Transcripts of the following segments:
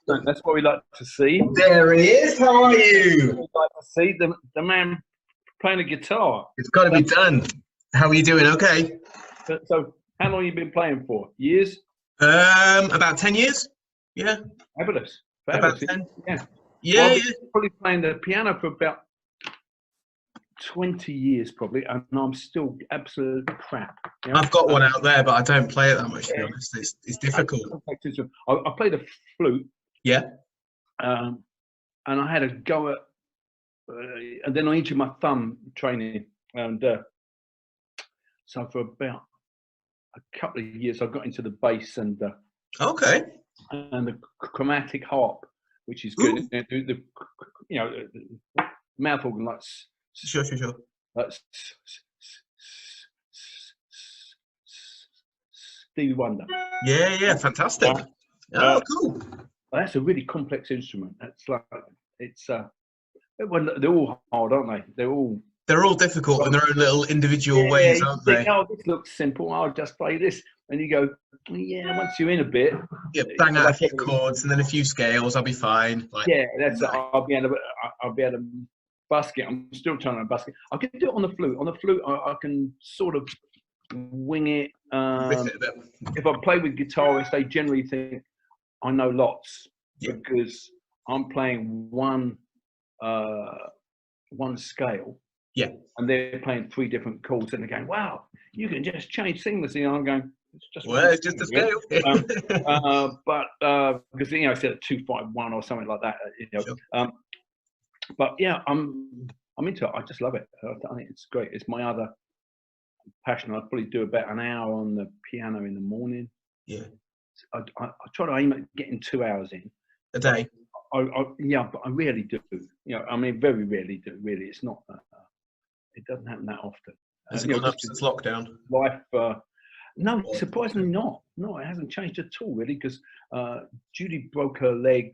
That's what we like to see. There he is. How are you? We like to see the man playing a guitar. It's got to be done. How are you doing? Okay. So, how long have you been playing for? Years? About 10 years. Yeah. Fabulous. About 10. Yeah. Yeah, Well, I've yeah. been probably playing the piano for about 20 years, probably, and I'm still absolute crap. You know? I've got one out there, but I don't play it that much, to be honest. It's difficult. I played a flute. Yeah. And I had a go at, and then I injured my thumb training, and so for about a couple of years I got into the bass and Okay. and the chromatic harp, which is good. The mouth organ, like Sure. like Stevie Wonder. Yeah, fantastic. Oh, cool. That's a really complex instrument. That's like well, they're all hard, aren't they? They're all difficult in their own little individual ways, aren't they? Think, oh, this looks simple. I'll just play this, and you go, yeah. Once you're in a bit, bang out a few chords and then a few scales. I'll be fine. Like, yeah, that's it. I'll be able to busk it. I'm still trying to busk it. I can do it on the flute. On the flute, I can sort of wing it. If I play with guitarists, they generally think I know lots because I'm playing one scale. Yeah. And they're playing 3 different chords, and they're going, "Wow, you can just change seamlessly." And I'm going, "It's just just a scale." But because it's at 2-5-1 or something like that. Sure. But yeah, I'm into it. I just love it. I think it's great. It's my other passion. I'd probably do about an hour on the piano in the morning. Yeah. I try to aim at getting 2 hours in a day. But I rarely do. Very rarely do. Really, it's not. It doesn't happen that often. Has it gone up since lockdown? Life, no, surprisingly not. No, it hasn't changed at all, really, because Judy broke her leg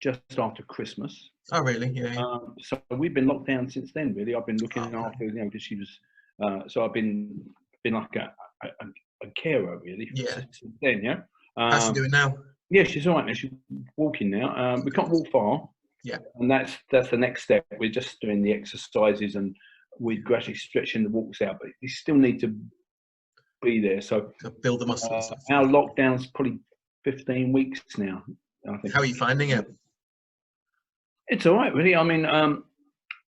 just after Christmas. Oh, really? Yeah. So we've been locked down since then. Really, I've been looking after, because she was. So I've been like a carer, really. Since then, yeah. How's she doing now? Yeah, she's all right now. She's walking now. We can't walk far. Yeah. And that's the next step. We're just doing the exercises and we're gradually stretching the walks out, but you still need to be there. So build the muscles. Our lockdown's probably 15 weeks now, I think. How are you finding it? It's all right, really. I mean,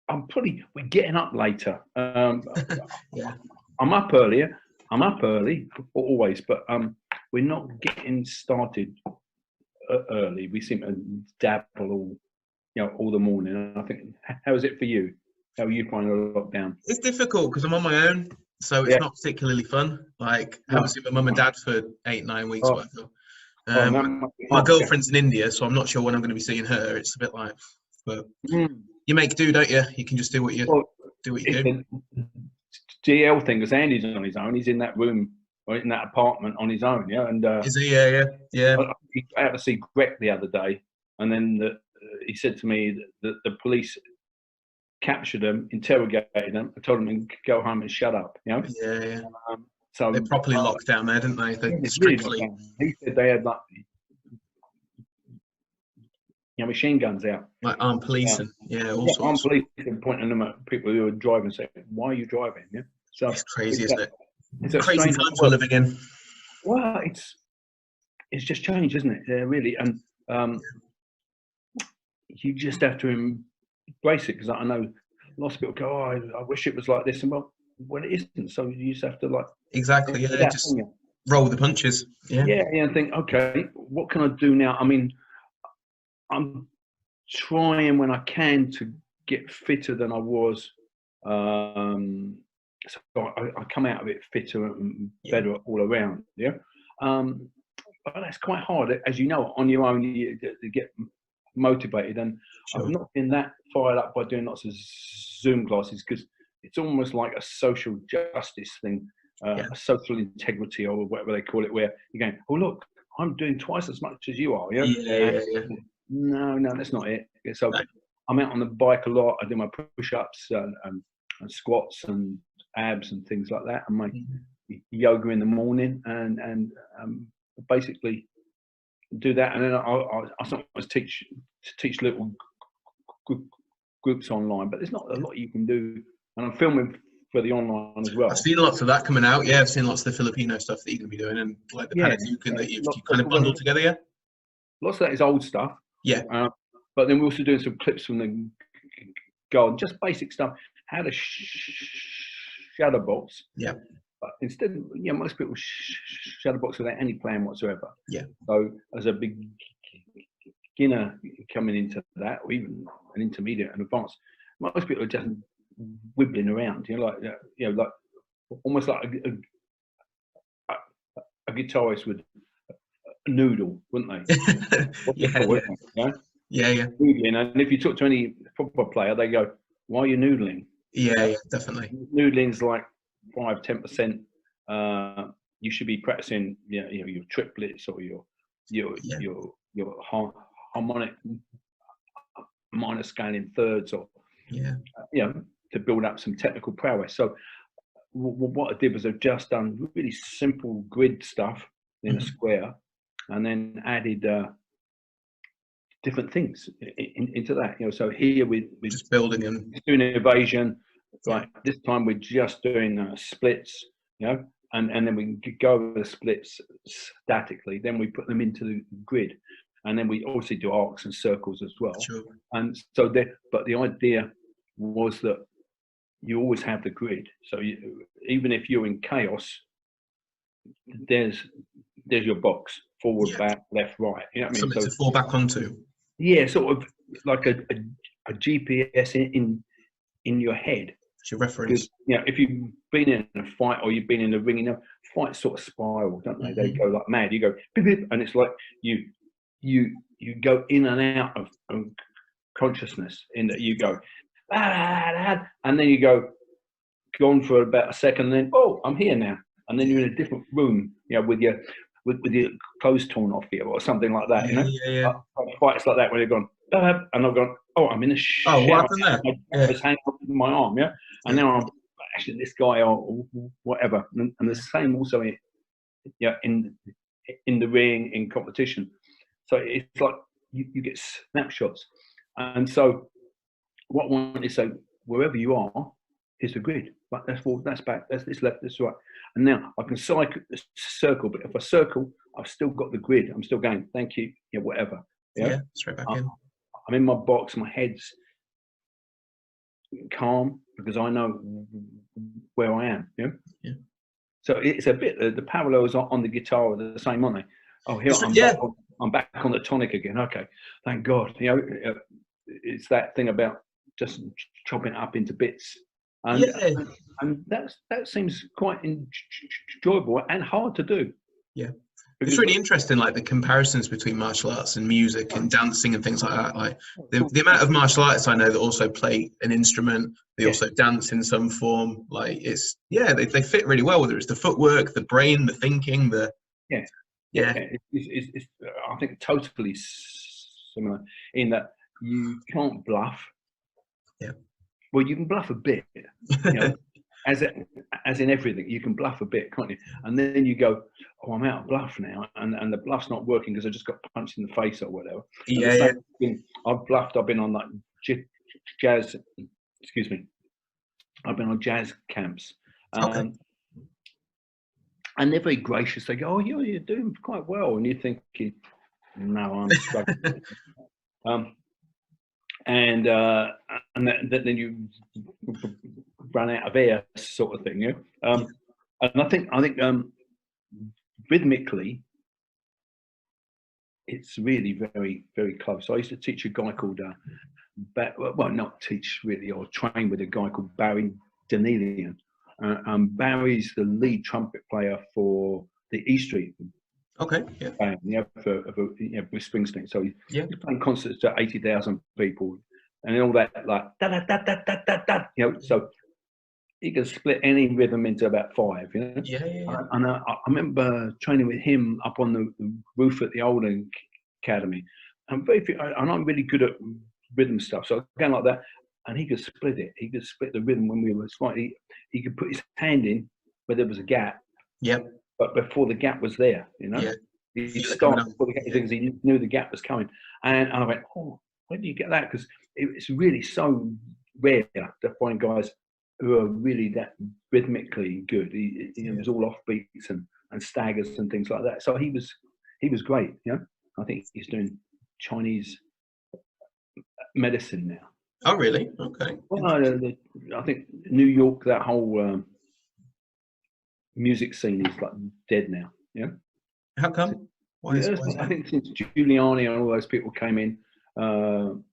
we're getting up later. Yeah. I'm up early, always, but we're not getting started early. We seem to dabble all the morning. I think, how is it for you? How are you finding the lockdown? It's difficult because I'm on my own, so it's not particularly fun. Like, haven't seen my mum and dad for 8-9 weeks or whatever. My girlfriend's in India, so I'm not sure when I'm going to be seeing her. It's a bit like, but you make do, don't you? You can just do what you do. The GL thing, because Andy's on his own. He's in that room or in that apartment on his own. Yeah, and is he? Yeah. He had to see Greg the other day, and then he said to me that the police captured them, interrogated them, and told them to go home and shut up. Yeah. So they properly locked down there, didn't they? They strictly. He said they had machine guns out, like armed policing. All sorts. Armed policing pointing them at people who are driving, saying, "Why are you driving?" Yeah. So it's crazy, isn't it? It's crazy times we're living in. Well, it's just changed, isn't it? Really, and you just have to embrace it, because I know lots of people go, "Oh, I wish it was like this," and well, it isn't. So you just have to exactly, just roll the punches. And think, okay, what can I do now? I mean, I'm trying when I can to get fitter than I was. So I come out of it fitter and better all around. Yeah. But that's quite hard, as you know, on your own. You get motivated, and I've not been that fired up by doing lots of Zoom classes, because it's almost like a social justice thing, a social integrity, or whatever they call it, where you're going, "Oh, look, I'm doing twice as much as you are." Yeah. No, that's not it. So I'm out on the bike a lot. I do my push-ups and squats and abs and things like that, and my yoga in the morning, and basically do that, and then I sometimes teach little groups online, but there's not a lot you can do. And I'm filming for the online as well. I've seen lots of that coming out. Yeah, I've seen lots of the Filipino stuff that you're going to be doing, and like the Panadukan that you kind of bundled together. Yeah, lots of that is old stuff. Yeah, but then we're also doing some clips from the garden, just basic stuff. How to shadow box. Yeah. But instead, most people shadow box without any plan whatsoever. Yeah. So as a beginner coming into that, or even an intermediate and advanced, most people are just wibbling around. Like almost like a guitarist would noodle, wouldn't they? Yeah. Noodling, and if you talk to any football player, they go, "Why are you noodling?" Yeah, definitely. Noodling's like 5-10%. You should be practicing, your triplets or your harmonic minor scale in thirds, or to build up some technical prowess. So what I did was I've just done really simple grid stuff in a square, and then added different things into that. So here we're just building and doing evasion. Right, this time we're just doing splits, and then we can go over the splits statically. Then we put them into the grid, and then we also do arcs and circles as well. Sure. And so, but the idea was that you always have the grid. So even if you're in chaos, there's your box, forward, back, left, right. You know what I mean? Something to fall back onto. Yeah, sort of like a GPS in your head. It's your reference. If you've been in a fight or you've been in a ring, fights sort of spiral, don't they? They go like mad. You go beep, beep, and it's like you go in and out of consciousness, in that you go and then you go on for about a second, and then I'm here now, and then you're in a different room, with your clothes torn off you or something like that. Fights like that where they're going and I've gone, I'm in a shower. What happened there? I was hanging off my arm, and now I'm actually this guy or whatever. And the same also in the ring, in competition. So it's like you get snapshots. And so what I want is, so wherever you are, here's the grid. Right, that's forward, that's back, that's this left, that's right. And now I can circle, but if I circle, I've still got the grid. I'm still going, thank you, whatever. Straight back in. I'm in my box, my head's calm because I know where I am. Yeah. So it's a bit, the parallels on the guitar are the same, aren't they? Oh, here I'm back on the tonic again. Okay, thank God. It's that thing about just chopping it up into bits. And that seems quite enjoyable and hard to do. Yeah. It's really interesting, like the comparisons between martial arts and music and dancing and things like that. Like the amount of martial artists I know that also play an instrument, they also dance in some form. Like they fit really well. Whether it's the footwork, the brain, the thinking, It's I think totally similar in that you can't bluff. Yeah. Well, you can bluff a bit. As in everything, you can bluff a bit, can't you? And then you go, I'm out of bluff now, and the bluff's not working because I just got punched in the face or whatever. I've bluffed. I've been on like jazz. Excuse me. I've been on jazz camps, and they're very gracious. They go, you're doing quite well, and you're thinking, no, I'm struggling. And then you run out of air, sort of thing, And I think rhythmically, it's really very, very close. I used to teach a guy called not teach really, or train with a guy called Barry Danelian. Barry's the lead trumpet player for the E Street. Okay. Yeah. For Bruce Springsteen. So he's playing concerts to 80,000 people, and all that, like da da da da da da da. So he can split any rhythm into about 5. Yeah. And I remember training with him up on the roof at the old academy. I'm really good at rhythm stuff. So again like that, and he could split it. He could split the rhythm when we were slightly. He could put his hand in where there was a gap. Yep. But before the gap was there, Yeah. He started before the gap because he knew the gap was coming. And I went, oh, where do you get that? Because it's really so rare to find guys who are really that rhythmically good. He was all off beats and staggers and things like that. So he was great. You know, I think he's doing Chinese medicine now. Oh, really? Okay. Well, I think New York, that whole music scene is like dead now. Yeah. How come? Why is I think since Giuliani and all those people came in, and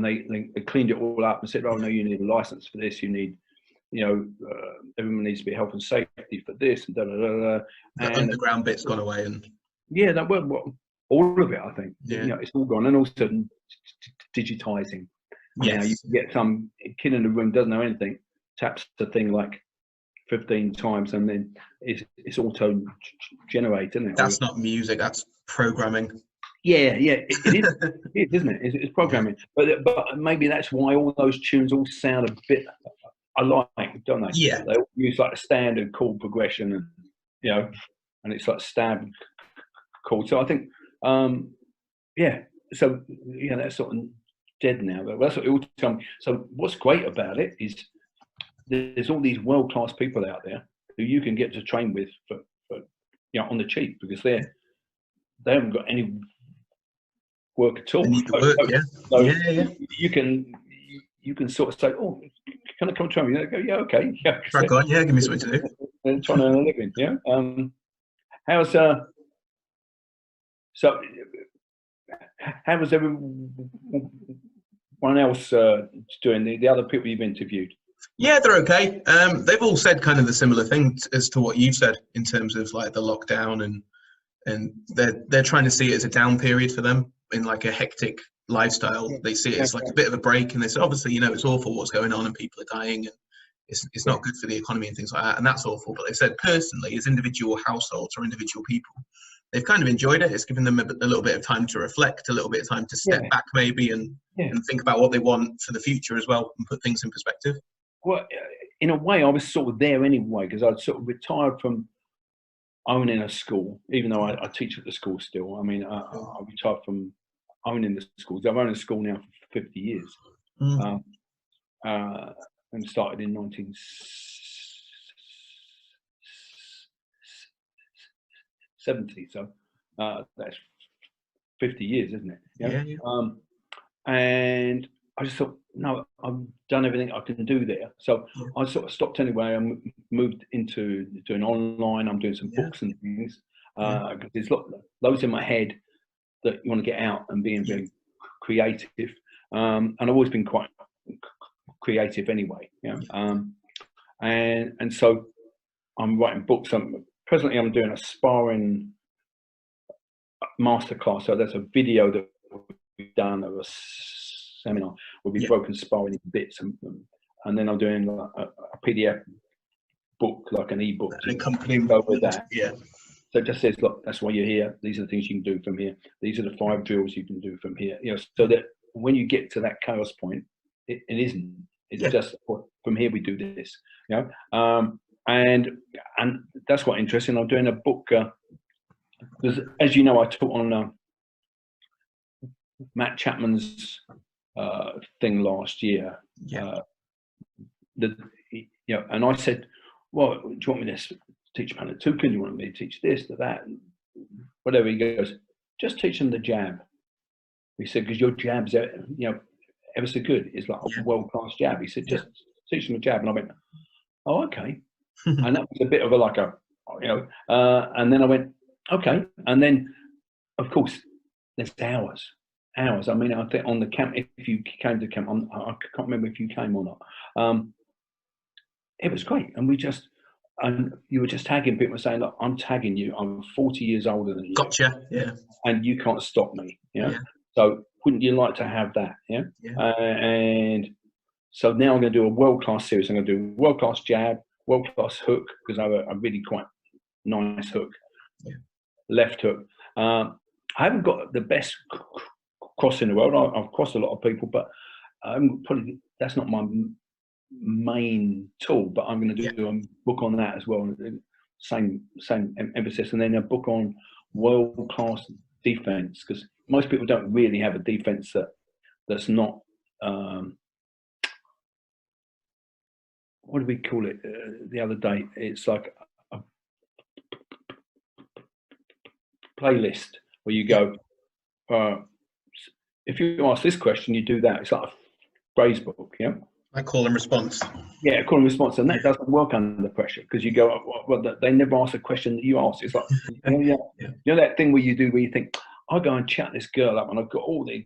they cleaned it all up and said, "Oh no, you need a license for this. You need, everyone needs to be health and safety for this." And da da da da. The underground bit's gone away, and yeah, that all of it. I think it's all gone, and also digitizing. Yes. You can get some kid in the room doesn't know anything, taps the thing like 15 times, and then it's auto generated, isn't it? That's not music, that's programming. Yeah, it is, isn't it? It's programming. Yeah. But maybe that's why all those tunes all sound a bit alike, don't they? Yeah. They all use like a standard chord progression, and and it's like stab chord. So I think, so that's sort of dead now. But that's what it all tell me. So what's great about it is there's all these world-class people out there who you can get to train with for on the cheap, because they haven't got any work at all. You can sort of say, "Oh, can I come train?" You go, "Yeah, okay, yeah." Crack on, yeah. Give me something to do. And trying to earn a living, yeah. How's how was everyone else doing? The other people you've interviewed? Yeah, they're okay. They've all said kind of the similar thing as to what you've said in terms of like the lockdown, and they're trying to see it as a down period for them in like a hectic lifestyle. They see it as like a bit of a break, and they say obviously it's awful what's going on and people are dying and it's not good for the economy and things like that, and that's awful. But they said personally, as individual households or individual people, they've kind of enjoyed it. It's given them a little bit of time to reflect, a little bit of time to step back maybe and think about what they want for the future as well and put things in perspective. Well, in a way, I was sort of there anyway, because I'd sort of retired from owning a school, even though I teach at the school still. I mean, I retired from owning the schools. I've owned a school now for 50 years. And started in 1970. So that's 50 years, isn't it? Yeah. And I just thought, no, I've done everything I can do there. So I sort of stopped anyway and moved into doing online. I'm doing some books and things. Because there's loads in my head that you want to get out and being very creative. And I've always been quite creative anyway. And so I'm writing books. Presently I'm doing a sparring masterclass. So that's a video that we've done of a seminar where we've broken sparring into bits, and then I'm doing a PDF book, like an ebook, an accompanying go with that. So it just says, look, that's why you're here. These are the things you can do from here. These are the 5 drills you can do from here. So that when you get to that chaos point, it isn't. It's just from here we do this. And that's quite interesting. I'm doing a book because, as you know, I taught on Matt Chapman's thing last year. And I said, well, do you want me to teach Panatukan? Do you want me to teach this, to that, and whatever? He goes, just teach them the jab. He said, because your jab's ever so good. It's like a world-class jab. He said, just teach them a jab. And I went, oh, okay. And that was a bit of and then I went, okay. And then, of course, there's hours. I mean, I think on the camp, if you came to camp, I can't remember if you came or not. It was great. And you were just tagging people, saying, look, I'm tagging you. I'm 40 years older than you. Gotcha. Yeah. And you can't stop me. So wouldn't you like to have that? And so now I'm going to do a world-class series. I'm going to do world-class jab, world-class hook, because I have a really quite nice hook, left hook. I haven't got the best cross in the world. I've crossed a lot of people, but probably that's not my main tool. But I'm going to do a book on that as well. Same emphasis, and then a book on world-class defense, because most people don't really have a defense that's not what do we call it the other day? It's like a playlist where you go, if you ask this question, you do that. It's like a phrase book, yeah. I call and response. Yeah, call and response, and that doesn't work under pressure, because you go, well, they never ask a question that you ask. It's like, you know that thing where you think, I'll go and chat this girl up, and I've got all these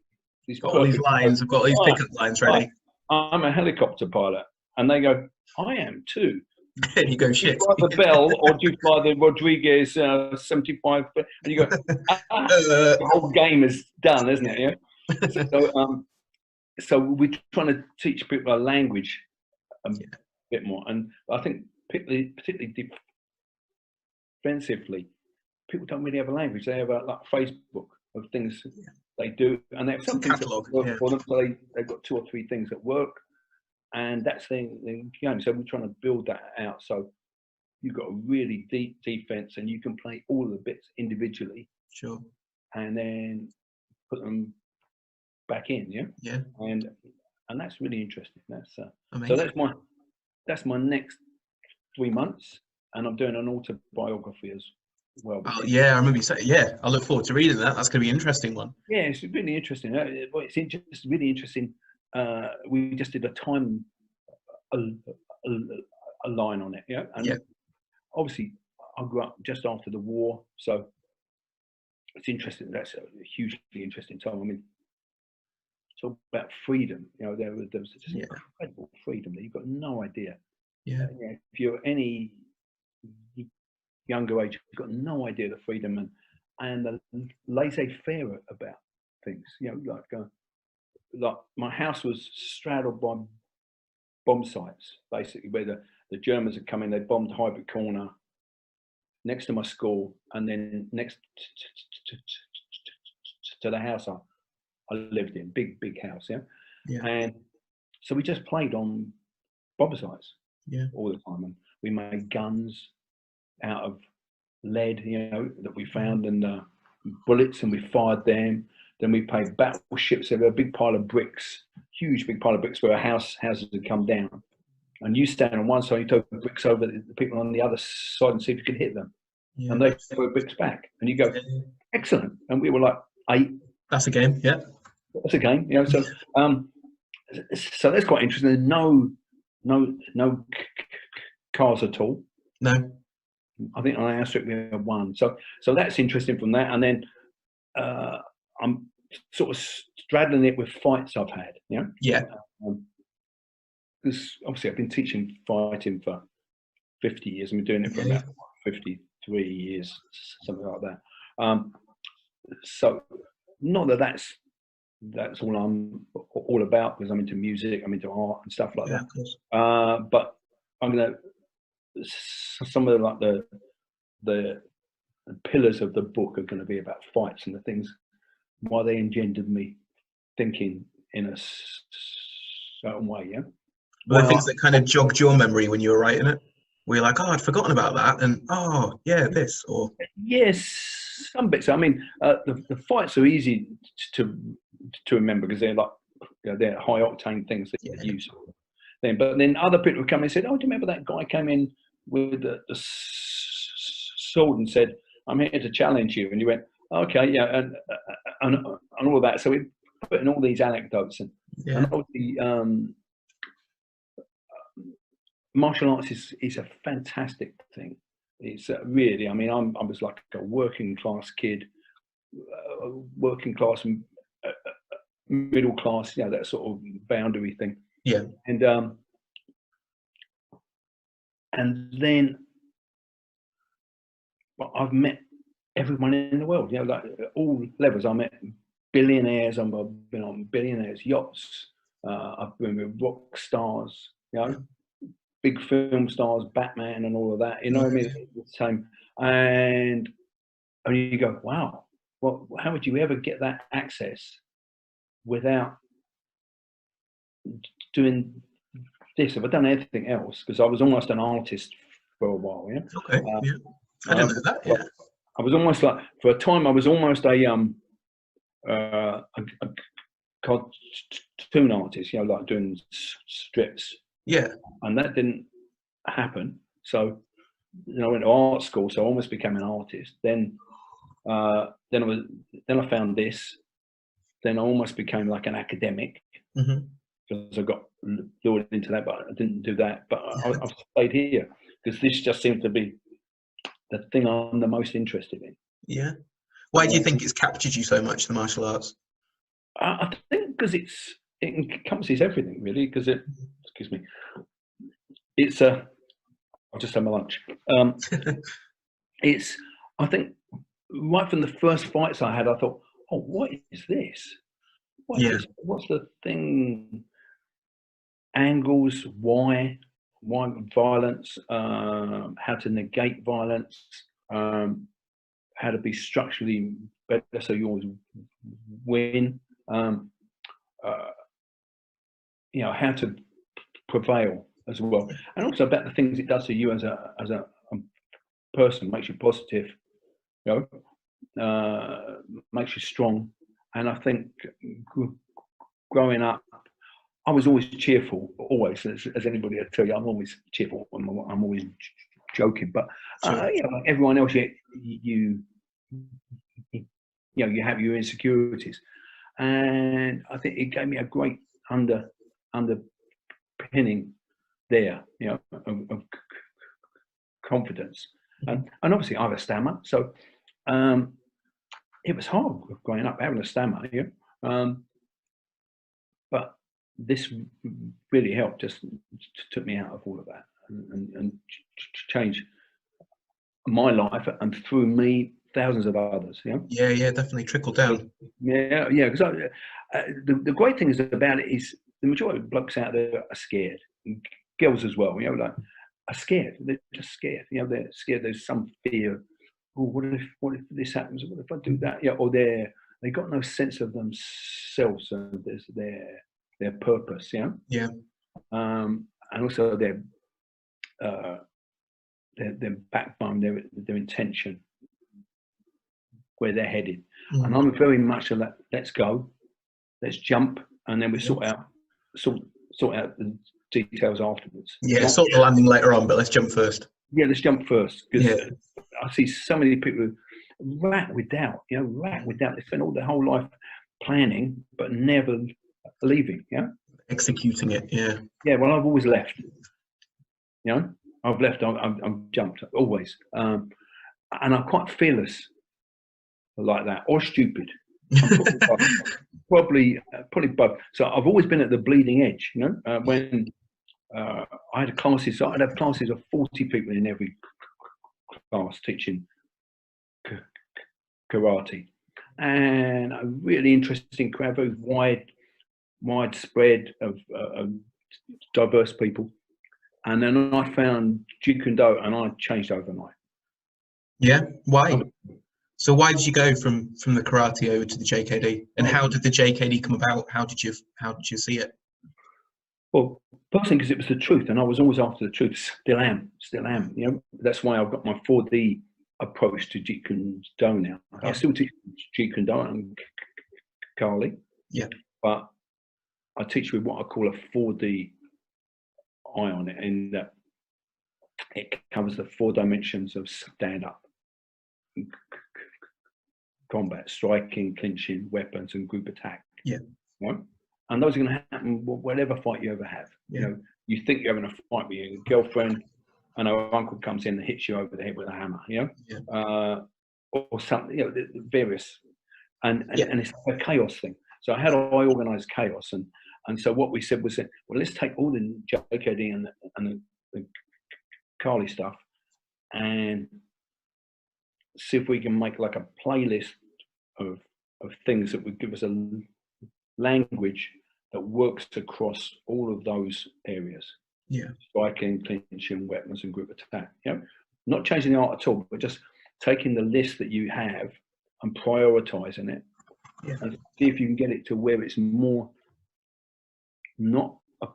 lines, I've got all these pickup lines ready. I'm a helicopter pilot, and they go, I am too. And you go, shit. Do you fly the Bell, or do you fly the Rodriguez 75? And you go, the whole game is done, isn't it? Yeah. So we're trying to teach people a language a bit more, and I think particularly defensively, people don't really have a language. They have like Facebook of things they do, and they have some things that work for them. So they've got 2 or 3 things that work, and that's the game. So we're trying to build that out. So you've got a really deep defense, and you can play all of the bits individually. Sure. And then put them back in, yeah. And that's really interesting. That's so that's my next 3 months, and I'm doing an autobiography as well. Oh, yeah, I remember you saying. Yeah, I look forward to reading that. That's going to be an interesting one. Yeah, it's really interesting. It's really interesting. We just did a time a line on it, yeah. And obviously, I grew up just after the war, so it's interesting. That's a hugely interesting time. I mean, talk about freedom. You know, there was just incredible freedom that you've got no idea. Yeah. If you're any younger age, you've got no idea the freedom and the laissez-faire about things. You know, like my house was straddled by bomb sites, basically, where the Germans had come in. They bombed Highbury Corner next to my school, and then next to the house I lived in, big house, yeah. And so we just played on bomb sites, all the time, and we made guns out of lead, you know, that we found, and bullets, and we fired them. Then we played battleships. There were a big pile of bricks, huge big pile of bricks where houses had come down, and you stand on one side, you throw bricks over the people on the other side and see if you can hit them, and they throw bricks back, and you go, excellent. And we were like 8. That's a game, yeah. That's a game, you know. So, so that's quite interesting. No cars at all. No. I think on our strip we have 1. So that's interesting from that. And then I'm sort of straddling it with fights I've had, you know. Yeah. Because obviously I've been teaching fighting for 50 years. I've been doing it for about 53 years, something like that. So not that that's all I'm all about, because I'm into music, I'm into art and stuff like that. Of course. But I'm gonna some of the pillars of the book are going to be about fights and the things why they engendered me thinking in a certain way. Yeah. Were there things that kind of jogged your memory when you were writing it? Were you like, oh, I'd forgotten about that, and oh yeah, this, or yes, some bits. I mean, the fights are easy to remember because they're like, you know, they're high octane things that you use. But then other people would come in and said, oh, do you remember that guy came in with the sword and said, I'm here to challenge you? And you went, okay, yeah, and all of that. So we put in all these anecdotes, and obviously martial arts is a fantastic thing. It's really, I mean, I was like a working class kid, working class and middle class, you know, that sort of boundary thing. Yeah. And then I've met everyone in the world, you know, like all levels. I met billionaires. I've been on billionaires' yachts. I've been with rock stars, you know, big film stars, Batman and all of that. You know what I mean? It's the same. And you go, wow, well, how would you ever get that access without doing this? If I'd done anything else, because I was almost an artist for a while, yeah. Okay. I didn't know that. Yeah. I was almost like, for a time, I was almost a cartoon artist, you know, like doing strips. Yeah. And that didn't happen. So, you know, I went to art school, so I almost became an artist. Then I found this. Then I almost became like an academic because I got lured into that, but I didn't do that. But I've stayed here because this just seems to be the thing I'm the most interested in. Yeah. Why do you think it's captured you so much, the martial arts? I think because it encompasses everything, really. Because excuse me, it's a. I'll just have my lunch. It's. I think right from the first fights I had, I thought, oh, what is this? What is this? What's the thing? Angles, why violence, how to negate violence, how to be structurally better so you always win, you know, how to prevail as well, and also about the things it does to you as a person, makes you positive, you know, makes you strong. And I think growing up, I was always cheerful, always, as anybody will tell you, I'm always cheerful. I'm always joking, but you know, like everyone else, you know, you have your insecurities, and I think it gave me a great underpinning there, you know, of confidence, and obviously I have a stammer, so it was hard growing up having a stammer, yeah, but this really helped, just took me out of all of that and changed my life, and through me, thousands of others. You know? Yeah, definitely trickled down. Yeah. Because the great thing is about it is the majority of blokes out there are scared, girls as well. You know, like are scared. They're just scared. You know, they're scared. There's some fear. Oh, what if this happens? What if I do that? Yeah, or they got no sense of themselves and their purpose, you know? Yeah. And also their backbone, their intention, where they're headed. And I'm very much of that. Let's go, let's jump, and then we sort out the details afterwards. Yeah, sort the landing later on, but let's jump first. Yeah, let's jump first, because I see so many people who racked with doubt. You know, racked with doubt. They spend all their whole life planning, but never leaving. Yeah, executing it. Yeah. Yeah. Well, I've always left. You know, I've left. I've jumped always, and I'm quite fearless like that, or stupid. Probably both. So I've always been at the bleeding edge. You know, when I had classes, so I'd have classes of 40 people in every class teaching karate, and a really interesting crowd, very widespread of diverse people. And then I found Jeet Kune Do, and I changed overnight. Yeah, why? So why did you go from the karate over to the JKD? And how did the JKD come about? How did you see it? Well, personally, because it was the truth, and I was always after the truth. Still am. You know, that's why I've got my 4D approach to Jeet Kune Do now. I still teach Jeet Kune Do and Kali. Yeah. But I teach with what I call a 4D eye on it, in that it covers the 4 dimensions of stand up, combat, striking, clinching, weapons, and group attack. Yeah. Right? And those are going to happen whatever fight you ever have. You know, you think you're having a fight with your girlfriend, and her uncle comes in and hits you over the head with a hammer. You know, or something. You know, various, and it's a chaos thing. So how do I organise chaos? And so what we said was that, well, let's take all the JKD and the Kali stuff, and see if we can make like a playlist of things that would give us a language that works across all of those areas. Yeah. Striking, clinching, weapons, and group attack. You know, not changing the art at all, but just taking the list that you have and prioritizing it, and see if you can get it to where it's more not a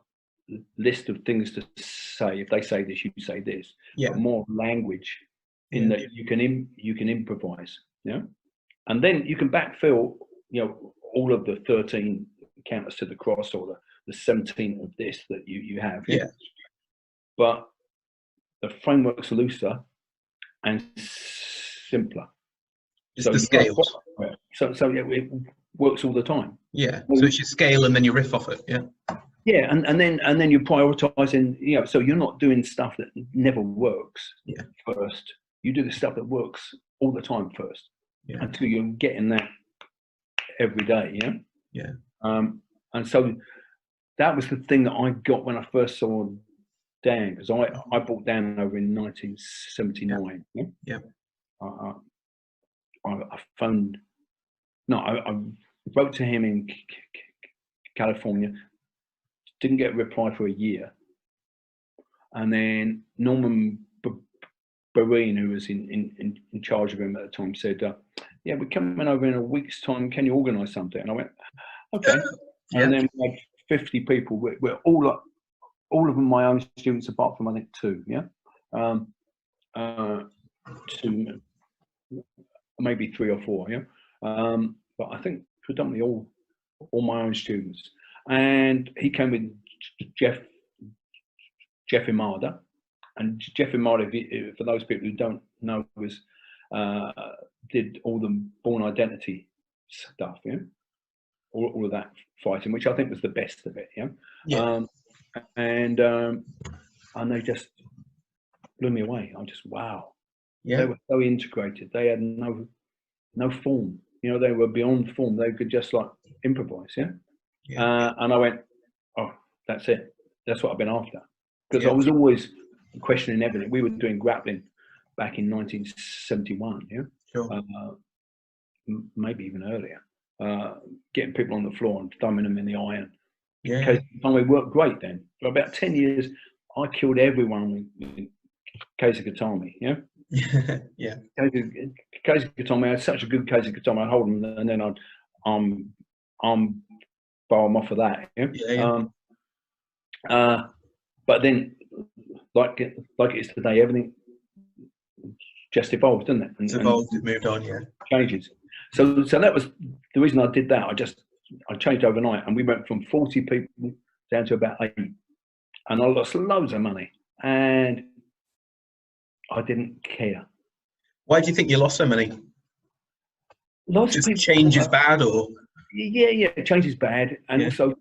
list of things to say. If they say this, you say this, but more language in that you can improvise, and then you can backfill, all of the 13 counters to the cross or the 17 of this that you have. Yeah. But the framework's looser and simpler. It's the scales. So it works all the time. Yeah. So it's your scale and then you riff off it. Yeah. Yeah, and then you're prioritizing, so you're not doing stuff that never works first. You do the stuff that works all the time first. Yeah. Until you're getting that every day, Yeah. And so that was the thing that I got when I first saw Dan, because I bought Dan over in 1979. Yeah. I phoned. No, I wrote to him in California. Didn't get a reply for a year, and then Norman Breen, who was in charge of him at the time, said, "Yeah, we're coming over in a week's time. Can you organise something?" And I went, "Okay." And then we had 50 people. We're all of them my own students, apart from I think 2. Yeah, 2, maybe 3 or 4. Yeah, but I think predominantly all my own students. And he came with Jeff Imada, and Jeff Imada, for those people who don't know, was did all the Born Identity stuff, all of that fighting, which I think was the best of it, and they just blew me away. I'm just wow, they were so integrated. They had no form, they were beyond form. They could just like improvise, and I went, oh, that's it. That's what I've been after. Because I was always questioning everything. We were doing grappling back in 1971, maybe even earlier. Getting people on the floor and thumbing them in the iron. It worked great then. For about 10 years, I killed everyone with Kaiser Gatami, Kaiser Gatami, I had such a good Kaiser Gatami, I'd hold them and then I'd bar them off of that. But then, like it is today, everything just evolved, didn't it? It's evolved, it moved on, changes. So that was the reason I did that. I changed overnight, and we went from 40 people down to about 8, and I lost loads of money, and I didn't care. Why do you think you lost so many? Lots just of people, change is bad, or change is bad, and also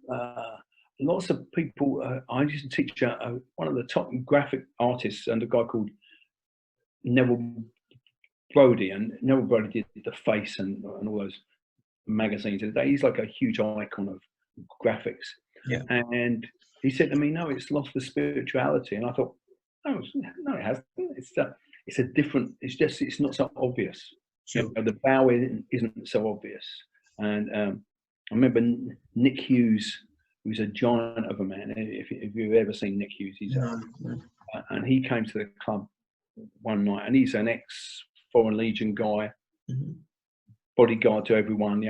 lots of people. I used to teach one of the top graphic artists, and a guy called Neville Brody, and Neville Brody did The Face and all those magazines today. He's like a huge icon of graphics. And he said to me, "No, it's lost the spirituality." And I thought, no, it hasn't. It's a different. It's not so obvious. The bow isn't so obvious. And I remember Nick Hughes, who's a giant of a man. If you've ever seen Nick Hughes, he's and he came to the club one night, and he's an ex-Foreign Legion guy, bodyguard to everyone.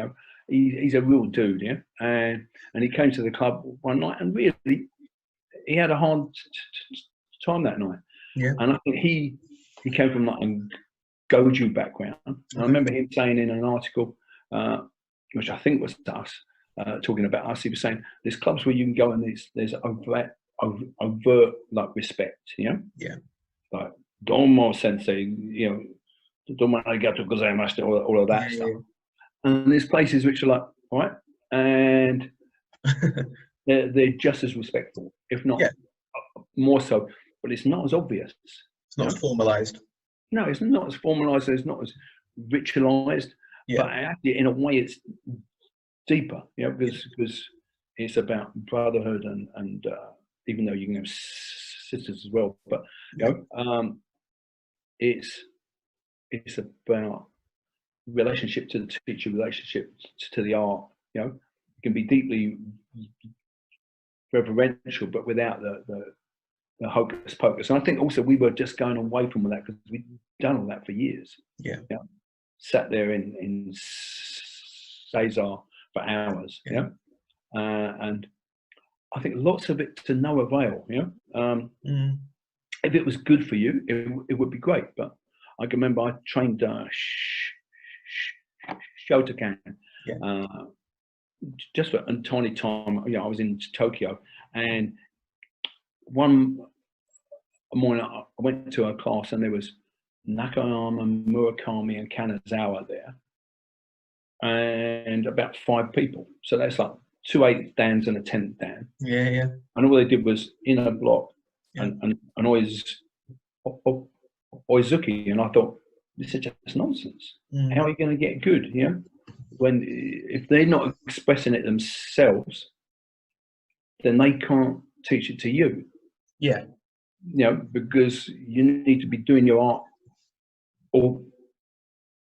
He's a real dude, and he came to the club one night, and really, he had a hard time that night. And I think he came from like a Goju background. And I remember him saying in an article, which I think was us, talking about us, he was saying there's clubs where you can go and there's overt like respect, like Domo Sensei, Domo Arigato Gozaimasu, all of that stuff. And there's places which are like, all right, and they're just as respectful, if not more so, but it's not as obvious. It's not as formalized. No, it's not as formalized. It's not as ritualized. But actually, in a way, it's deeper. Because it's about brotherhood and even though you can have sisters as well, but it's about relationship to the teacher, relationship to the art. It can be deeply reverential, but without the hocus pocus. And I think also we were just going away from that because we'd done all that for years. Sat there in Cesar for hours. And I think lots of it to no avail. If it was good for you, it would be great. But I can remember I trained Shotokan. Just for a tiny time. I was in Tokyo, and one morning I went to a class, and there was Nakayama, Murakami, and Kanazawa there, and about 5 people. So that's like 2 8th dans and a 10th dan. Yeah. And all they did was in a block and Oizuki, and I thought, this is just nonsense. How are you going to get good? When if they're not expressing it themselves, then they can't teach it to you. Yeah. Because you need to be doing your art all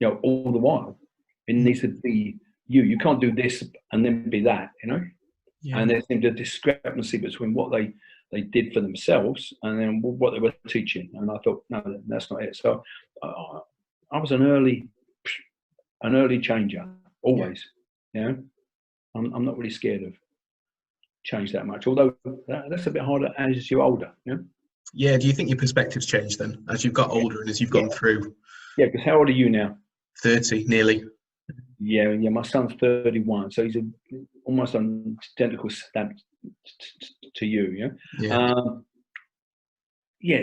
the while. It needs to be you. You can't do this and then be that, Yeah. And there seemed a discrepancy between what they did for themselves and then what they were teaching. And I thought, no, that's not it. So I was an early changer, always. I'm not really scared of change that much, although that's a bit harder as you're older. Yeah. Do you think your perspective's changed then as you've got older and as you've gone through? Yeah, because how old are you now? 30, nearly. Yeah. My son's 31, so he's almost identical stamp to you.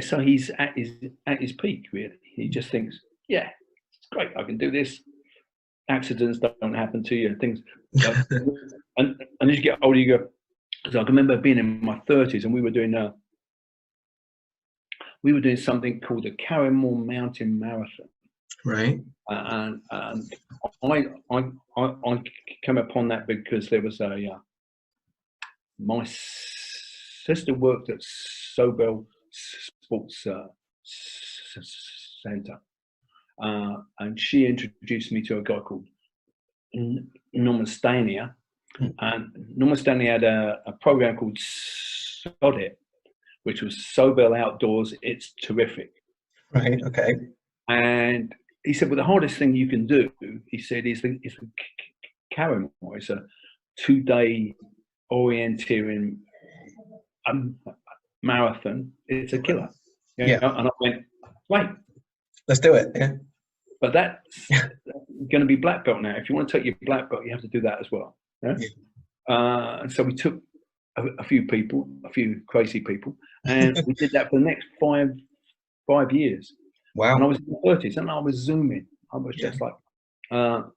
So he's at his peak, really. He just thinks, it's great, I can do this. Accidents don't happen to you, things. and as you get older, you go. So I can remember being in my 30s, and we were doing something called the Carrymore Mountain Marathon. Right. And I came upon that because there was my sister worked at Sobel Sports Centre, and she introduced me to a guy called Norman Stania. And Norman Stanley had a program called Sod It, which was Sobel Outdoors. It's terrific. Right. Okay. And he said, well, the hardest thing you can do, he said, is the Carrymore. It's a 2-day orienteering marathon. It's a killer. And I went, wait. Let's do it. Yeah. But that's going to be black belt now. If you want to take your black belt, you have to do that as well. And so we took a few crazy people, and we did that for the next 5 years. Wow. And I was in the 30s, and I was zooming. I was just like, and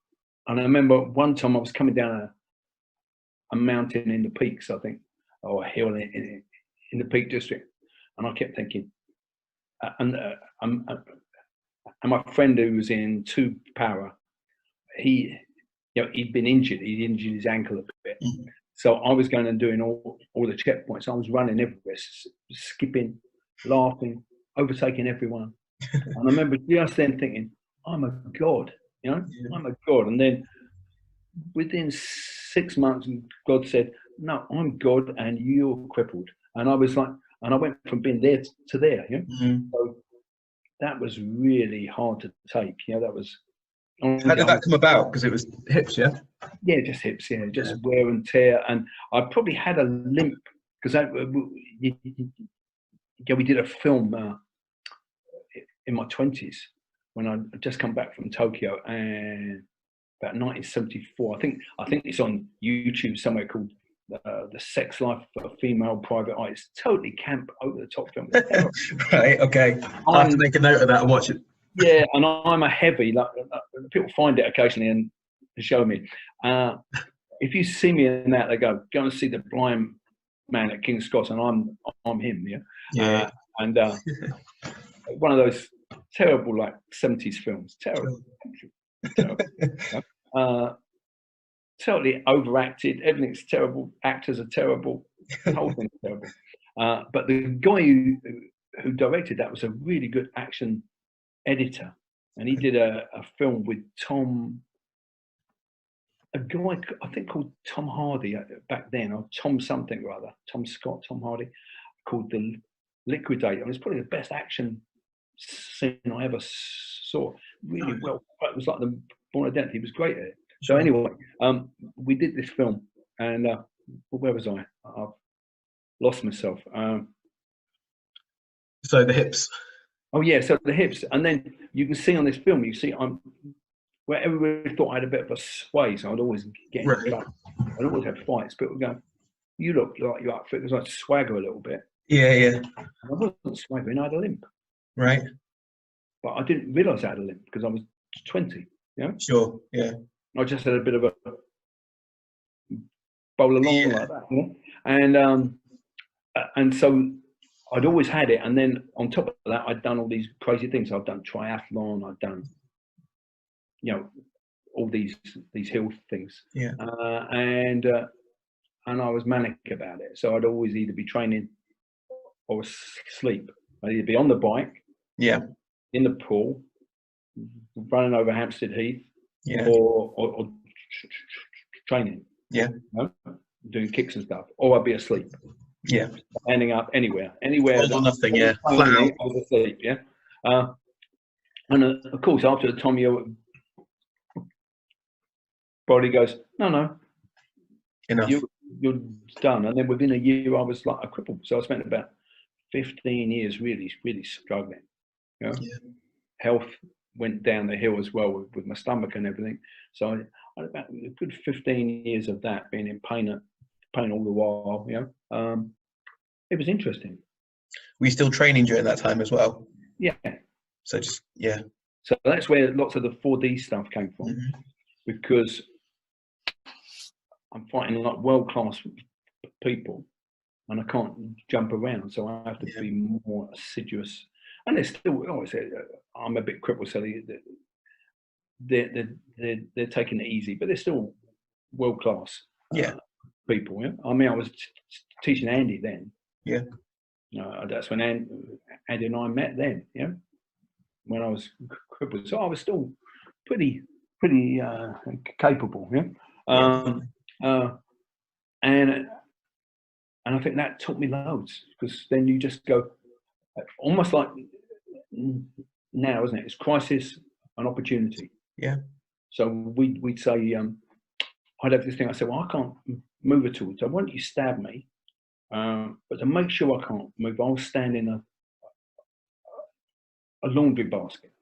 I remember one time I was coming down a mountain in the peaks, I think, or a hill in the Peak District, and I kept thinking, and my friend who was in 2 Para, he'd been injured. He'd injured his ankle a bit. So I was going and doing all the checkpoints. I was running everywhere, skipping, laughing, overtaking everyone. And I remember just then thinking, I'm a god, I'm a god. And then within 6 months, God said, no, I'm God and you're crippled. And I was like, and I went from being there to there. So that was really hard to take. That was. How did that come about? Because it was hips, yeah? Yeah, just hips, just wear and tear. And I probably had a limp because we did a film in my 20s when I just come back from Tokyo, and about 1974. I think it's on YouTube somewhere, called The Sex Life of a Female Private Eye. It's totally camp, over the top film. Right, okay. I'll have to make a note of that and watch it. Yeah, and I'm a heavy. Like people find it occasionally and show me. If you see me in that, they go and see the blind man at King's Cross, and I'm him. Yeah. And one of those terrible 70s films. Terrible. Totally overacted. Everything's terrible. Actors are terrible. The whole thing's terrible. But the guy who directed that was a really good action editor, and he did a film with a guy I think called Tom Hardy back then, or Tom something or other, Tom Scott, Tom Hardy, called The Liquidator. And it's probably the best action scene I ever saw. Really well. It was like the Born Identity. He was great at it. So anyway, we did this film, and where was I? I've lost myself. So the hips. Oh yeah, so the hips, and then you can see on this film, you see I'm where everybody thought I had a bit of a sway, so I'd always get in Right. trouble. I'd always have fights. People would go, "You look like you're up for it." There's like swagger a little bit. Yeah, yeah. And I wasn't swaggering. I had a limp, Right. but I didn't realise I had a limp because I was 20. Sure. Yeah. I just had a bit of a bowl along Yeah. like that, and so I'd always had it. And then on top of that, I'd done all these crazy things. I've done triathlon. I've done, all these hill things. Yeah. And I was manic about it. So I'd always either be training or sleep. I'd either be on the bike, Yeah. in the pool, running over Hampstead Heath, Yeah. or training. Yeah. Doing kicks and stuff, or I'd be asleep. Yeah. Ending up anywhere. All or nothing. Yeah. Flat out. I was asleep. Yeah. And of course, after the time your body goes, no, Enough. you're done. And then within a year, I was like a cripple. So I spent about 15 years really, really struggling. Yeah. Health went down the hill as well with my stomach and everything. So I had about a good 15 years of that, being in pain all the while. It was interesting. Were you still training during that time as well? Yeah. So just yeah. So that's where lots of the 4D stuff came from, because I'm fighting like world-class people, and I can't jump around, so I have to be more assiduous. And they're still, I'm a bit crippled, so they're taking it easy, but they're still world-class people. Yeah? I mean, I was teaching Andy then. Yeah. That's when Andy and I met then. Yeah. When I was crippled, so I was still pretty capable. Yeah. And I think that taught me loads, because then you just go almost like now, isn't it? It's crisis and opportunity. Yeah. So we'd say, I'd have this thing. I said, well, I can't move at all. So why don't you stab me? But to make sure I can't move, I'll stand in a laundry basket.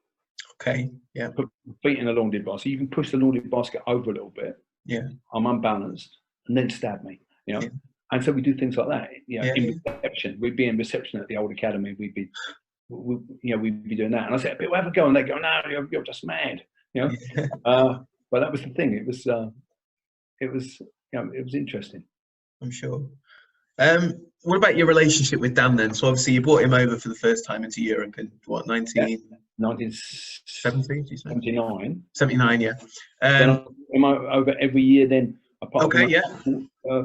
Okay. Yeah. Put feet in a laundry basket. You can push the laundry basket over a little bit. Yeah. I'm unbalanced, and then stab me. Yeah. And so we do things like that. In reception, we'd be in reception at the old academy. We'd be doing that. And I said, people have a go, and they go, no, you're just mad. But that was the thing. It was interesting. I'm sure. What about your relationship with Dan then? So obviously you brought him over for the first time into Europe in what, 1970? 79. 79, yeah. Then I'm over every year then. For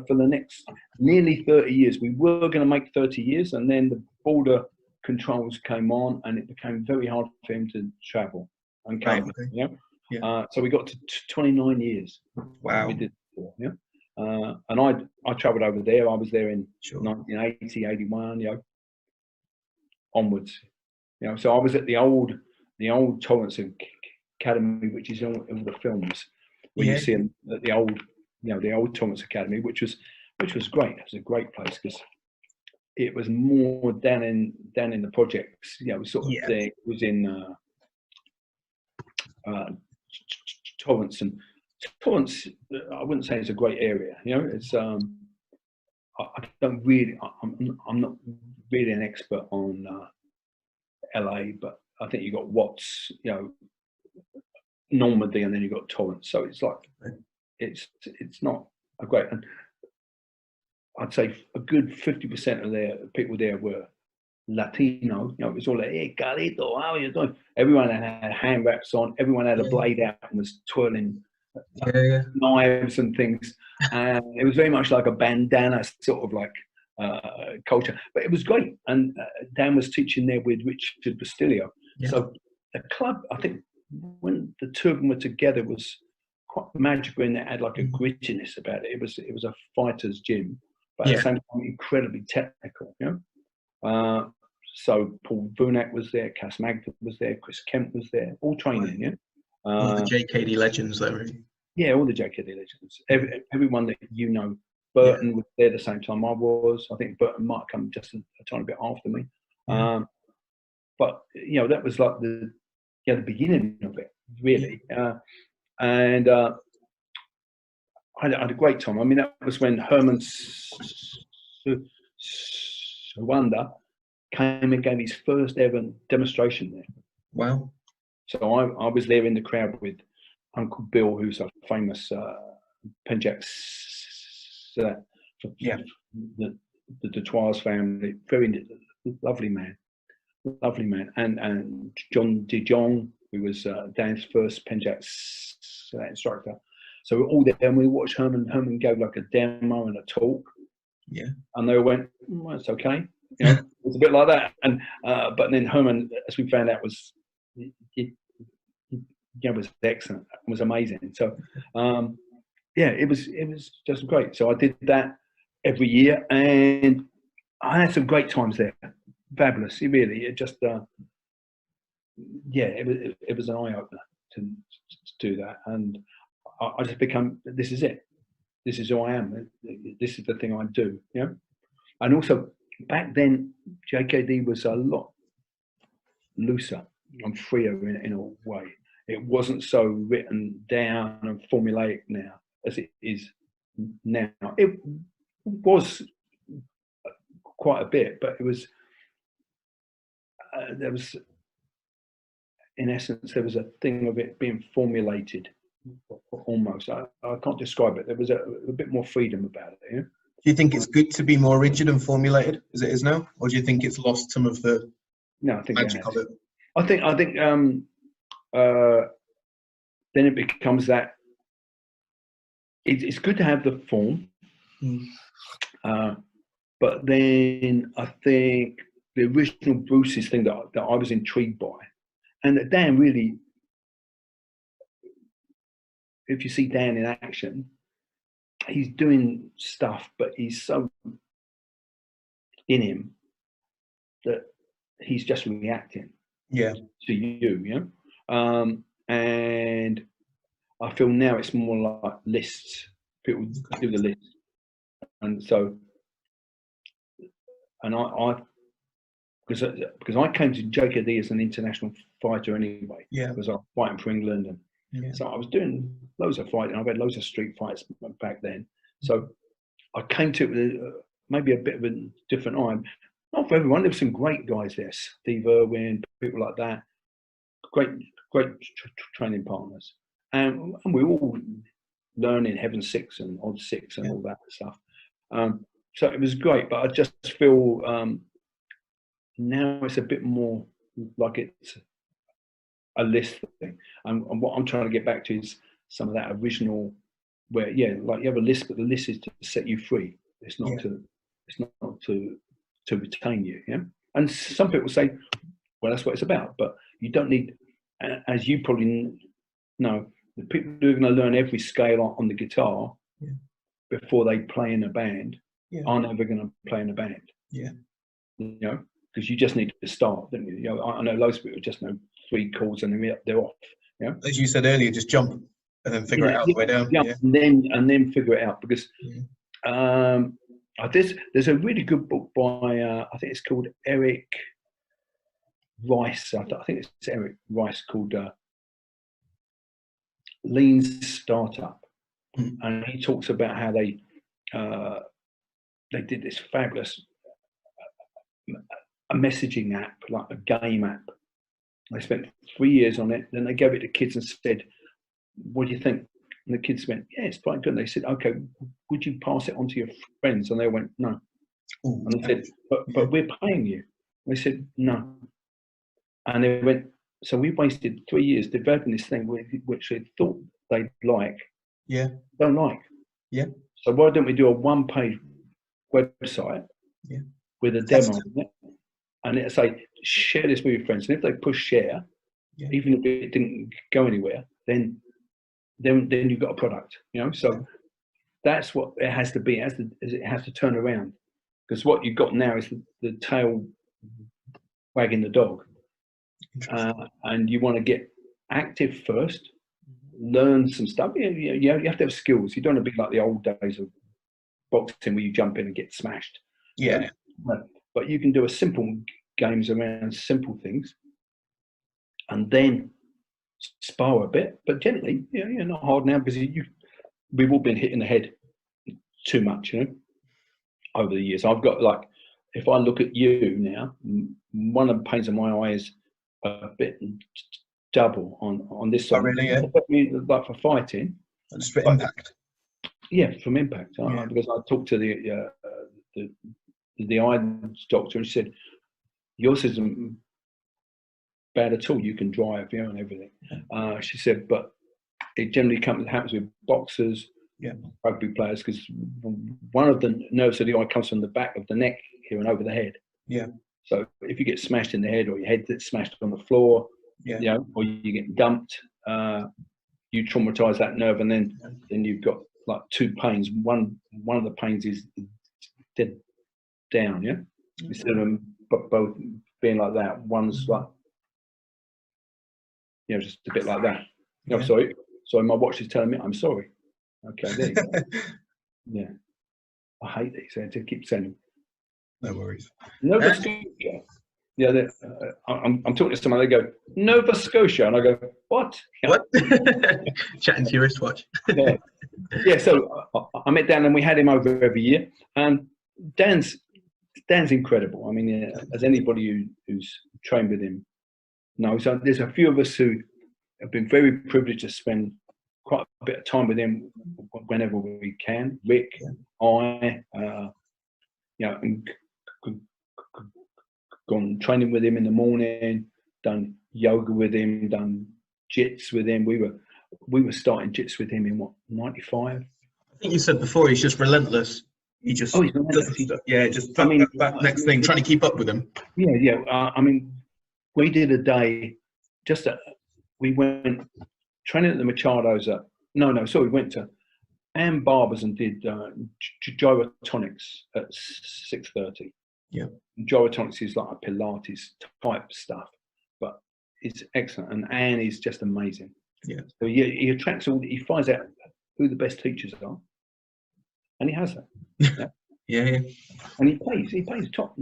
the next nearly 30 years. We were going to make 30 years, and then the border controls came on, and it became very hard for him to travel and come. Right, okay. So we got to 29 years. Wow. We did before, and I travelled over there. I was there in 1980, 81, onwards. So I was at the old Torrance Academy, which is all the films where you see them at the old Torrance Academy, which was great. It was a great place because it was more down in the projects. It was sort of there. It was in Torrance, and Torrance, I wouldn't say it's a great area. It's I don't really. I'm not really an expert on LA, but I think you got Watts, Normandy, and then you got Torrance. So it's like it's not a great. And I'd say a good 50% of their people there were Latino. It was all like, hey, Carlito, how are you doing? Everyone had hand wraps on. Everyone had a blade out and was twirling knives and things. And it was very much like a bandana sort of like culture. But it was great. And Dan was teaching there with Richard Bastilio. So the club, I think, when the two of them were together, was quite magical, and it had like a grittiness about it. It was a fighter's gym, but at the same time incredibly technical. So Paul Vunak was there, Cass Magda was there, Chris Kemp was there, all training. All the JKD legends there. Really. Yeah, all the JKD legends. Everyone that Burton was there at the same time I was. I think Burton might come just a tiny bit after me. but that was like the beginning of it, really. And I had a great time. I mean, that was when Herman Suwanda came and gave his first ever demonstration there. Wow. So I was there in the crowd with Uncle Bill, who's a famous Penjak, the Detroit's family, very lovely man, and John De Jong, who was Dan's first Penjak instructor. So we're all there, and we watched Herman. Herman gave like a demo and a talk. Yeah. And they went, "It's okay." It's a bit like that. And but then Herman, as we found out, was was excellent. It was amazing. So it was just great. So I did that every year, and I had some great times there. Fabulous. It just it was an eye opener to do that, and I just become, this is it. This is who I am. This is the thing I do. And also back then, JKD was a lot looser and freer in a way. It wasn't so written down and formulaic now as it is now. It was quite a bit, but it was there was, in essence, there was a thing of it being formulated almost. I can't describe it. There was a bit more freedom about it. Do you think it's good to be more rigid and formulated as it is now, or do you think it's lost some of the magic of it? I think then it becomes that it's good to have the form, but then I think the original Bruce's thing that I was intrigued by, and that Dan really, if you see Dan in action, he's doing stuff, but he's so in him that he's just reacting to you. And I feel now it's more like lists. People do the list, and so, and I because I came to JKD as an international fighter anyway. Because I was fighting for England, and so I was doing loads of fighting. I've had loads of street fights back then. So I came to it with maybe a bit of a different eye. Not for everyone. There were some great guys there, Steve Irwin, people like that. Great training partners, and we were all learning Heaven Six and Odd Six and all that stuff. So it was great, but I just feel now it's a bit more like it's a list thing. And what I'm trying to get back to is some of that original, where like you have a list, but the list is to set you free. It's not to retain you. And some people say, well, that's what it's about, but you don't need, as you probably know, the people who are going to learn every scale on the guitar before they play in a band are never going to play in a band. Because you just need to start, don't you? I know loads of people just know 3 chords and they're off. As you said earlier, just jump and then figure it out the way down. And then figure it out, because there's a really good book by I think it's called Eric Rice. I think it's Eric Rice, called Lean Startup, and he talks about how they did this fabulous a messaging app, like a game app. They spent 3 years on it. Then they gave it to kids and said, "What do you think?" And the kids went, "Yeah, it's quite good." And they said, "Okay, would you pass it on to your friends?" And they went, "No." And they said, "But we're paying you." And they said, "No." And they went, "So we wasted 3 years developing this thing which they thought they'd like, don't like. So why don't we do a one-page website with a demo on it, and it'll say, share this with your friends. And if they push share, even if it didn't go anywhere, then you've got a product, So that's what it has to be. It has to turn around, because what you've got now is the tail wagging the dog, and you want to get active first, learn some stuff. You have to have skills. You don't want to be like the old days of boxing where you jump in and get smashed. But you can do a simple games around simple things, and then spar a bit, but gently. Yeah, not hard now, because we've all been hit in the head too much, over the years. I've got, like, if I look at you now, one of the pains of my eye is a bit double on this side. Oh, really? Yeah. Like for fighting. Just for impact. Yeah, from impact. Yeah. Because I talked to the eye doctor, and she said, yours isn't bad at all. You can drive, and everything. She said, but it generally happens with boxers, rugby players, because one of the nerves of the eye comes from the back of the neck here and over the head. Yeah. So if you get smashed in the head, or your head gets smashed on the floor, or you get dumped, you traumatize that nerve, and then you've got like two pains. One of the pains is dead down, instead of them both being like that. One's like, just a bit like that. Sorry, my watch is telling me I'm sorry. Okay, there you go. Yeah, I hate these. I just keep saying them. No worries. Nova Scotia. Yeah, I'm talking to someone. They go, Nova Scotia, and I go, what? What? Chatting to your wristwatch. Yeah. So I met Dan, and we had him over every year. And Dan's incredible. I mean, as anybody who's trained with him knows, there's a few of us who have been very privileged to spend quite a bit of time with him whenever we can. Rick, and gone training with him in the morning, done yoga with him, done jits with him. We were starting jits with him in what, 95? I think you said before he's just relentless. He just next thing, trying to keep up with him. Yeah. I mean, we did a day, we went training at the Machados we went to Ann Barber's and did gyrotonics at 6:30. Yeah. Gyrotonics is like a Pilates type stuff, but it's excellent. And Anne is just amazing. Yeah. So he attracts he finds out who the best teachers are, and he has that. Yeah. And he pays top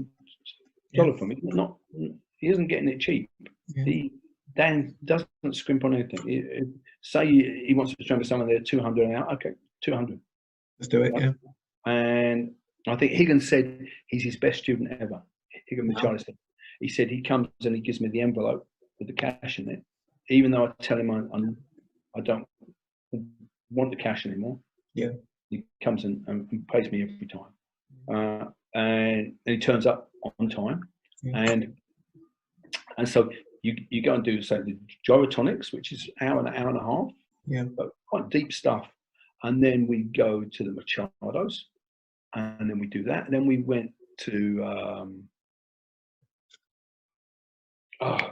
dollar from it. He isn't getting it cheap. Yeah. Dan doesn't scrimp on anything. Say he wants to train with someone there 200 an hour. Okay, 200. Let's do it. Yeah. And I think Higgins said he's his best student ever. Higgins Machado said. He said he comes and he gives me the envelope with the cash in it, even though I tell him I don't want the cash anymore. Yeah. He comes and pays me every time, and he turns up on time, and so you go and do, say, the gyrotonics, which is an hour and a half. Yeah. But quite deep stuff, and then we go to the Machados. And then we do that. And then we went to a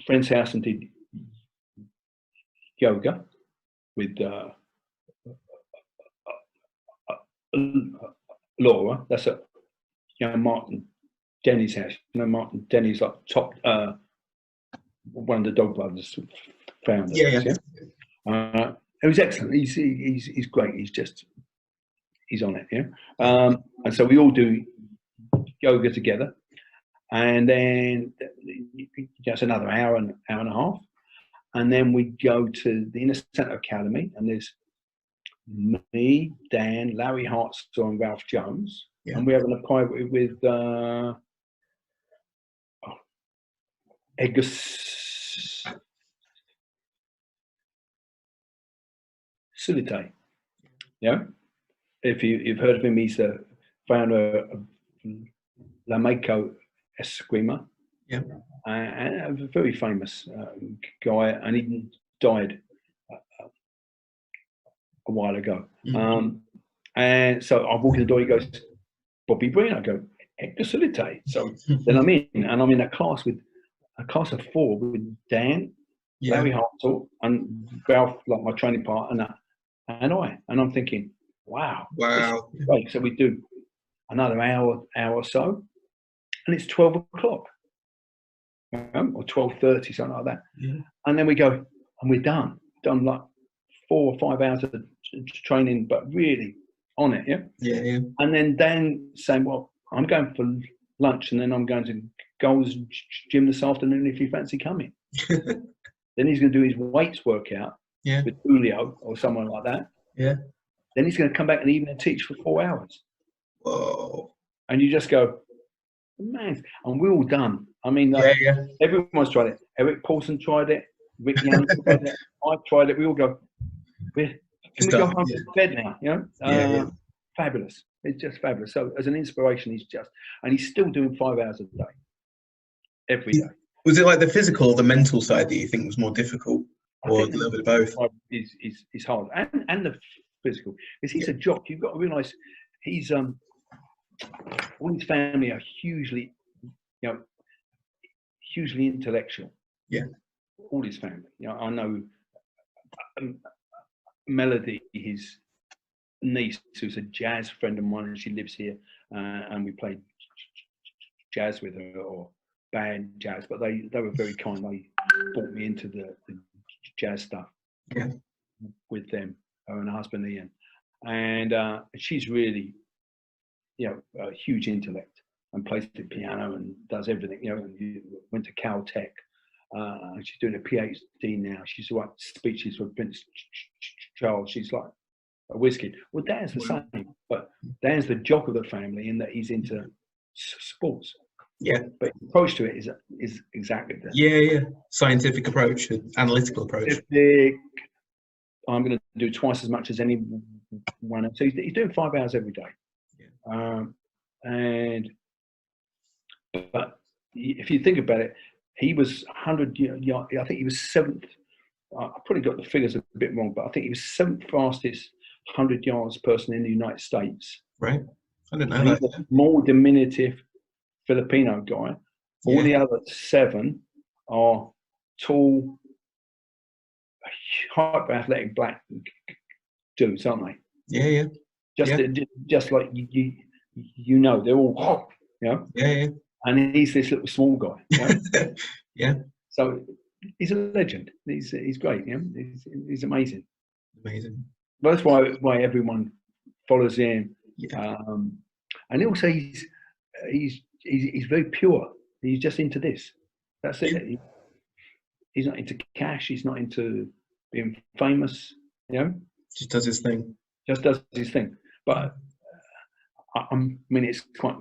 friend's house and did yoga with Laura. That's at Martin Denny's house. Martin Denny's like top one of the Dog Brothers founders. Yeah. It was excellent. He's great. He's on it. Yeah. And so we all do yoga together, and then just another hour and a half, and then we go to the Inosanto Academy, and there's me, Dan, Larry Hartstall, and Ralph Jones, and we're having a private with Edgar. Sulite. Yeah, if you've heard of him, he's the founder of La Mako Eskrima. Yeah, and a very famous guy, and he died a while ago. Mm-hmm. And so I walk in the door. He goes, Bobby Breen. I go, Edgar Sulite. So then I'm in a class of 4 with Dan, Larry Hartstall, and Ralph, like my training partner. And I'm thinking, wow. Great. So we do another hour or so, and it's 12 o'clock, or 12:30, something like that. Yeah. And then we go, and we're done like 4 or 5 hours of training, but really on it. Yeah. And then Dan saying, well, I'm going for lunch, and then I'm going to Gold's Gym this afternoon if you fancy coming. Then he's going to do his weights workout with Julio or someone like that. Yeah. Then he's going to come back in the evening and teach for 4 hours. Whoa. And you just go, man, and we're all done. I mean, everyone's tried it. Eric Paulson tried it. Rick Young tried it. I tried it. We all go, can we go home to bed now? You know? Fabulous. It's just fabulous. So as an inspiration, and he's still doing 5 hours a day, every day. Was it like the physical or the mental side that you think was more difficult, or a little bit of both? It's hard, and the physical, because he's a jock. You've got to realise he's all his family are hugely intellectual. Yeah, all his family. You know, I know Melody, his niece, who's a jazz friend of mine, and she lives here, and we played jazz with her, or band jazz, but they were very kind. They brought me into the jazz stuff with them, her and her husband Ian, and she's really, a huge intellect, and plays the piano and does everything. And went to Caltech. She's doing a PhD now. She's writing speeches for Prince Charles. She's like a whiz kid. Well, Dan's the same, but Dan's the jock of the family in that he's into sports. Yeah, but the approach to it is exactly that. Scientific approach, analytical approach. I'm going to do twice as much as anyone else. So he's doing 5 hours every day. But if you think about it, he was 100 yards. I think he was seventh. I probably got the figures a bit wrong, but I think he was seventh fastest 100 yards person in the United States. Right, I didn't know that. He's a more diminutive Filipino guy. All the other 7 are tall, hyper athletic black dudes, aren't they? Yeah. Just like they're all and he's this little small guy. So he's a legend. He's great. He's amazing. But that's why everyone follows him. And also he's very pure. He's just into this. That's it. He's not into cash. He's not into being famous. Just does his thing. But I mean, it's quite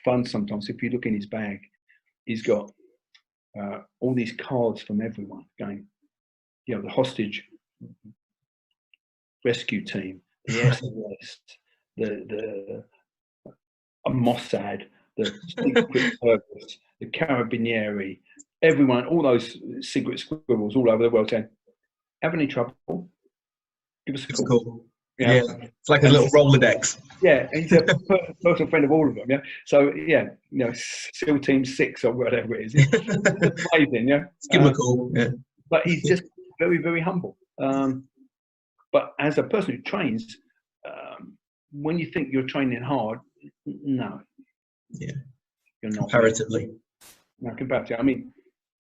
fun sometimes. If you look in his bag, he's got all these cards from everyone going. The hostage rescue team, the SOS, the Mossad, the Secret Service, the Carabinieri, everyone, all those secret squirrels all over the world saying, have any trouble? Give us a call. Cool. Yeah, it's like a little Rolodex. Yeah, he's a personal friend of all of them. Yeah, so SEAL Team 6 or whatever it is. It's amazing. Give him a call. Yeah, but he's just very, very humble. But as a person who trains, when you think you're training hard, no. Yeah. You're not. Comparatively. No, comparatively. I mean,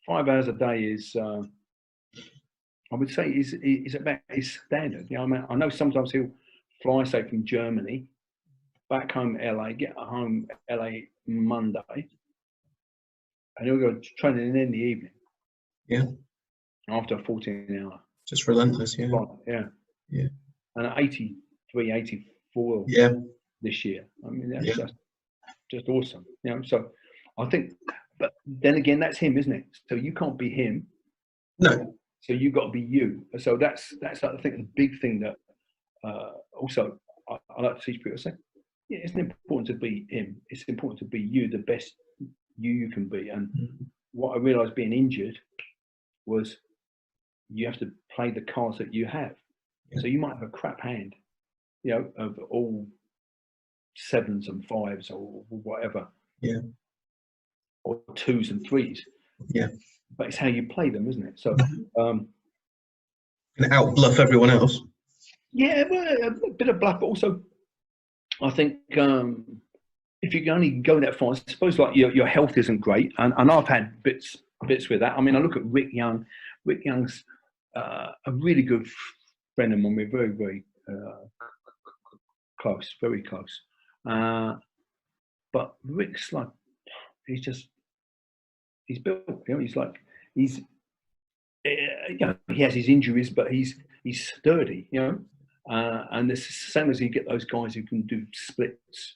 5 hours a day is. I would say is about his standard. I know sometimes he'll fly, say, from Germany back home LA, get home LA Monday, and he'll go training in the evening. Yeah. After a 14-hour. Just relentless, flight. Yeah. And at 83, 84 this year. I mean, that's just awesome. So I think, but then again, that's him, isn't it? So you can't be him. No. So you've got to be you. So that's I think the big thing that also I like to teach people. Say, it's important to be him. It's important to be you, the best you can be. And what I realised being injured was you have to play the cards that you have. So you might have a crap hand, of all 7s and 5s or whatever. Or 2s and 3s. But it's how you play them, isn't it? So, and out bluff everyone else. Yeah, well, a bit of bluff, but also, I think if you can only go that far, I suppose like your health isn't great, and I've had bits with that. I mean, I look at Rick Young. Rick Young's a really good friend of mine. We're very, very close, very close. But Rick's like, he's built. You know, he's you know, he has his injuries, but he's sturdy. You know, and it's the same as you get those guys who can do splits,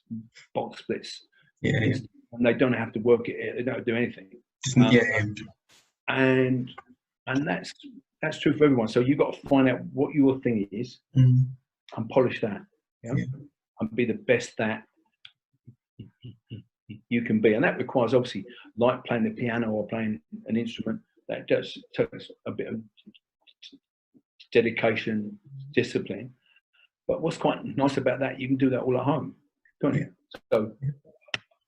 box splits. Yeah. And they don't have to work it. They don't do anything. And that's true for everyone. So you've got to find out what your thing is and polish that. You know? And be the best that you can be. And that requires, obviously, like playing the piano or playing an instrument, that does takes a bit of dedication, discipline. But what's quite nice about that, you can do that all at home, can't you? So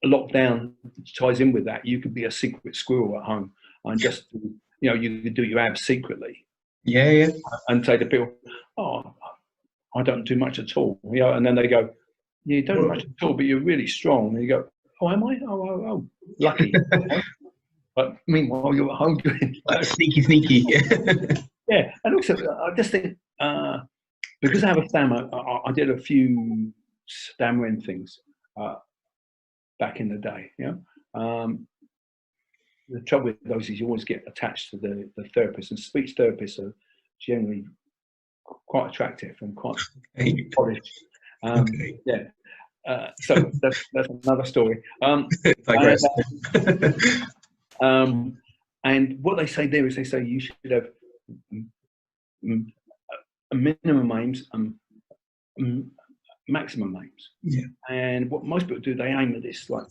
lockdown ties in with that. You could be a secret squirrel at home and just, you know, you could do your abs secretly. Yeah. And say to people, oh, I don't do much at all. You know, and then they go, you don't do much at all, but you're really strong. And you go, oh, am I? Oh, lucky. But meanwhile, you're at home doing sneaky. Yeah, and also I just think because I have a stammer, I did a few stammering things back in the day. You know, the trouble with those is you always get attached to the therapist, and speech therapists are generally quite attractive and quite polished. Yeah. So that's another story. And what they say there is, they say you should have a minimum aims and maximum aims. Yeah. And what most people do, they aim at this, like,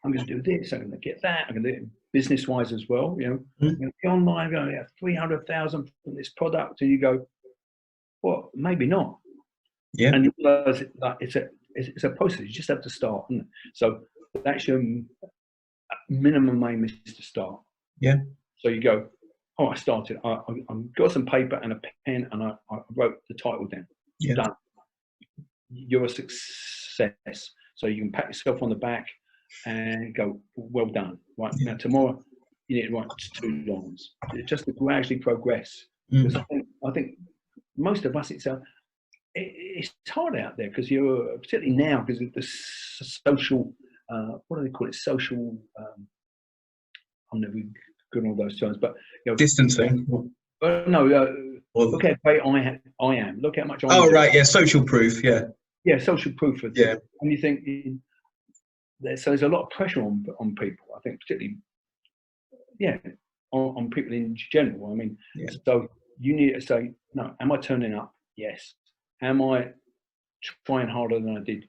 I'm going to do this, I'm going to get that, I'm going to do it business-wise as well. You know, I'm going to be online, I'm going to have 300,000 from this product, and you go, well, maybe not. Yeah. And you realize that it's a process. You just have to start. Isn't it? So that's your minimum aim, is to start. Yeah. So you go, oh, I started. I got some paper and a pen, and I wrote the title down. Yeah. Done. You're a success. So you can pat yourself on the back and go, well done. Right. Now tomorrow you need to write 2 lines, just to gradually progress. Because I think most of us, it's hard out there, because you're, particularly now, because of the social, what do they call it? Social, I'm never good on all those terms, but you know, distancing. Look how great I am. Look how much I. Oh, right, yeah, social proof, yeah. Yeah, social proof. And you think, so there's a lot of pressure on people, I think, particularly, on people in general. I mean, so you need to say, no, am I turning up? Yes. Am I trying harder than I did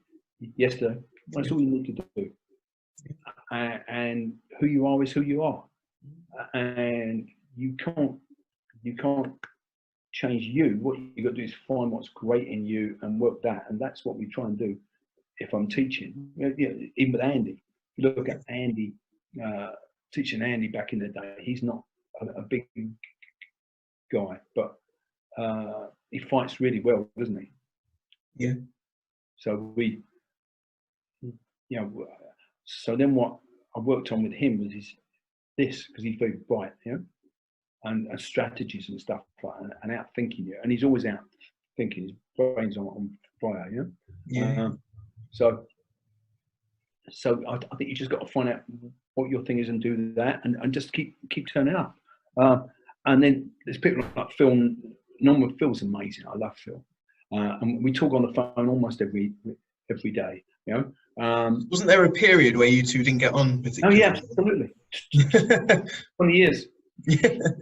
yesterday? That's all you need to do. And who you are is who you are. And you can't change you. What you got to do is find what's great in you and work that. And that's what we try and do. If I'm teaching, even with Andy, if you look at Andy, teaching Andy back in the day, he's not a big guy, but he fights really well, doesn't he? Yeah. So so then what I worked on with him was because he's very bright, and strategies and stuff like that, and out thinking you, and he's always out thinking. His brain's on fire, So I think you just got to find out what your thing is and do that, and just keep turning up. And then there's people like Phil. Norman, Phil's amazing. I love Phil, and we talk on the phone almost every day. Wasn't there a period where you two didn't get on particularly? Oh yeah, absolutely. 20 years.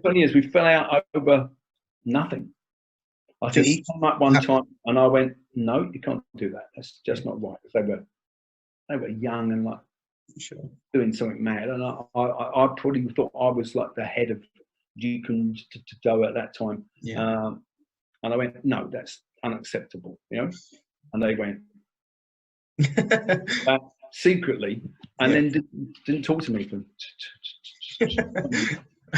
20 years. We fell out over nothing. I think he came up one time, and I went, "No, you can't do that. That's just not right." Because they were young and like doing something mad, and I probably thought I was like the head of Jeet and at that time. And I went, "No, that's unacceptable," And they went secretly, and then didn't talk to me for.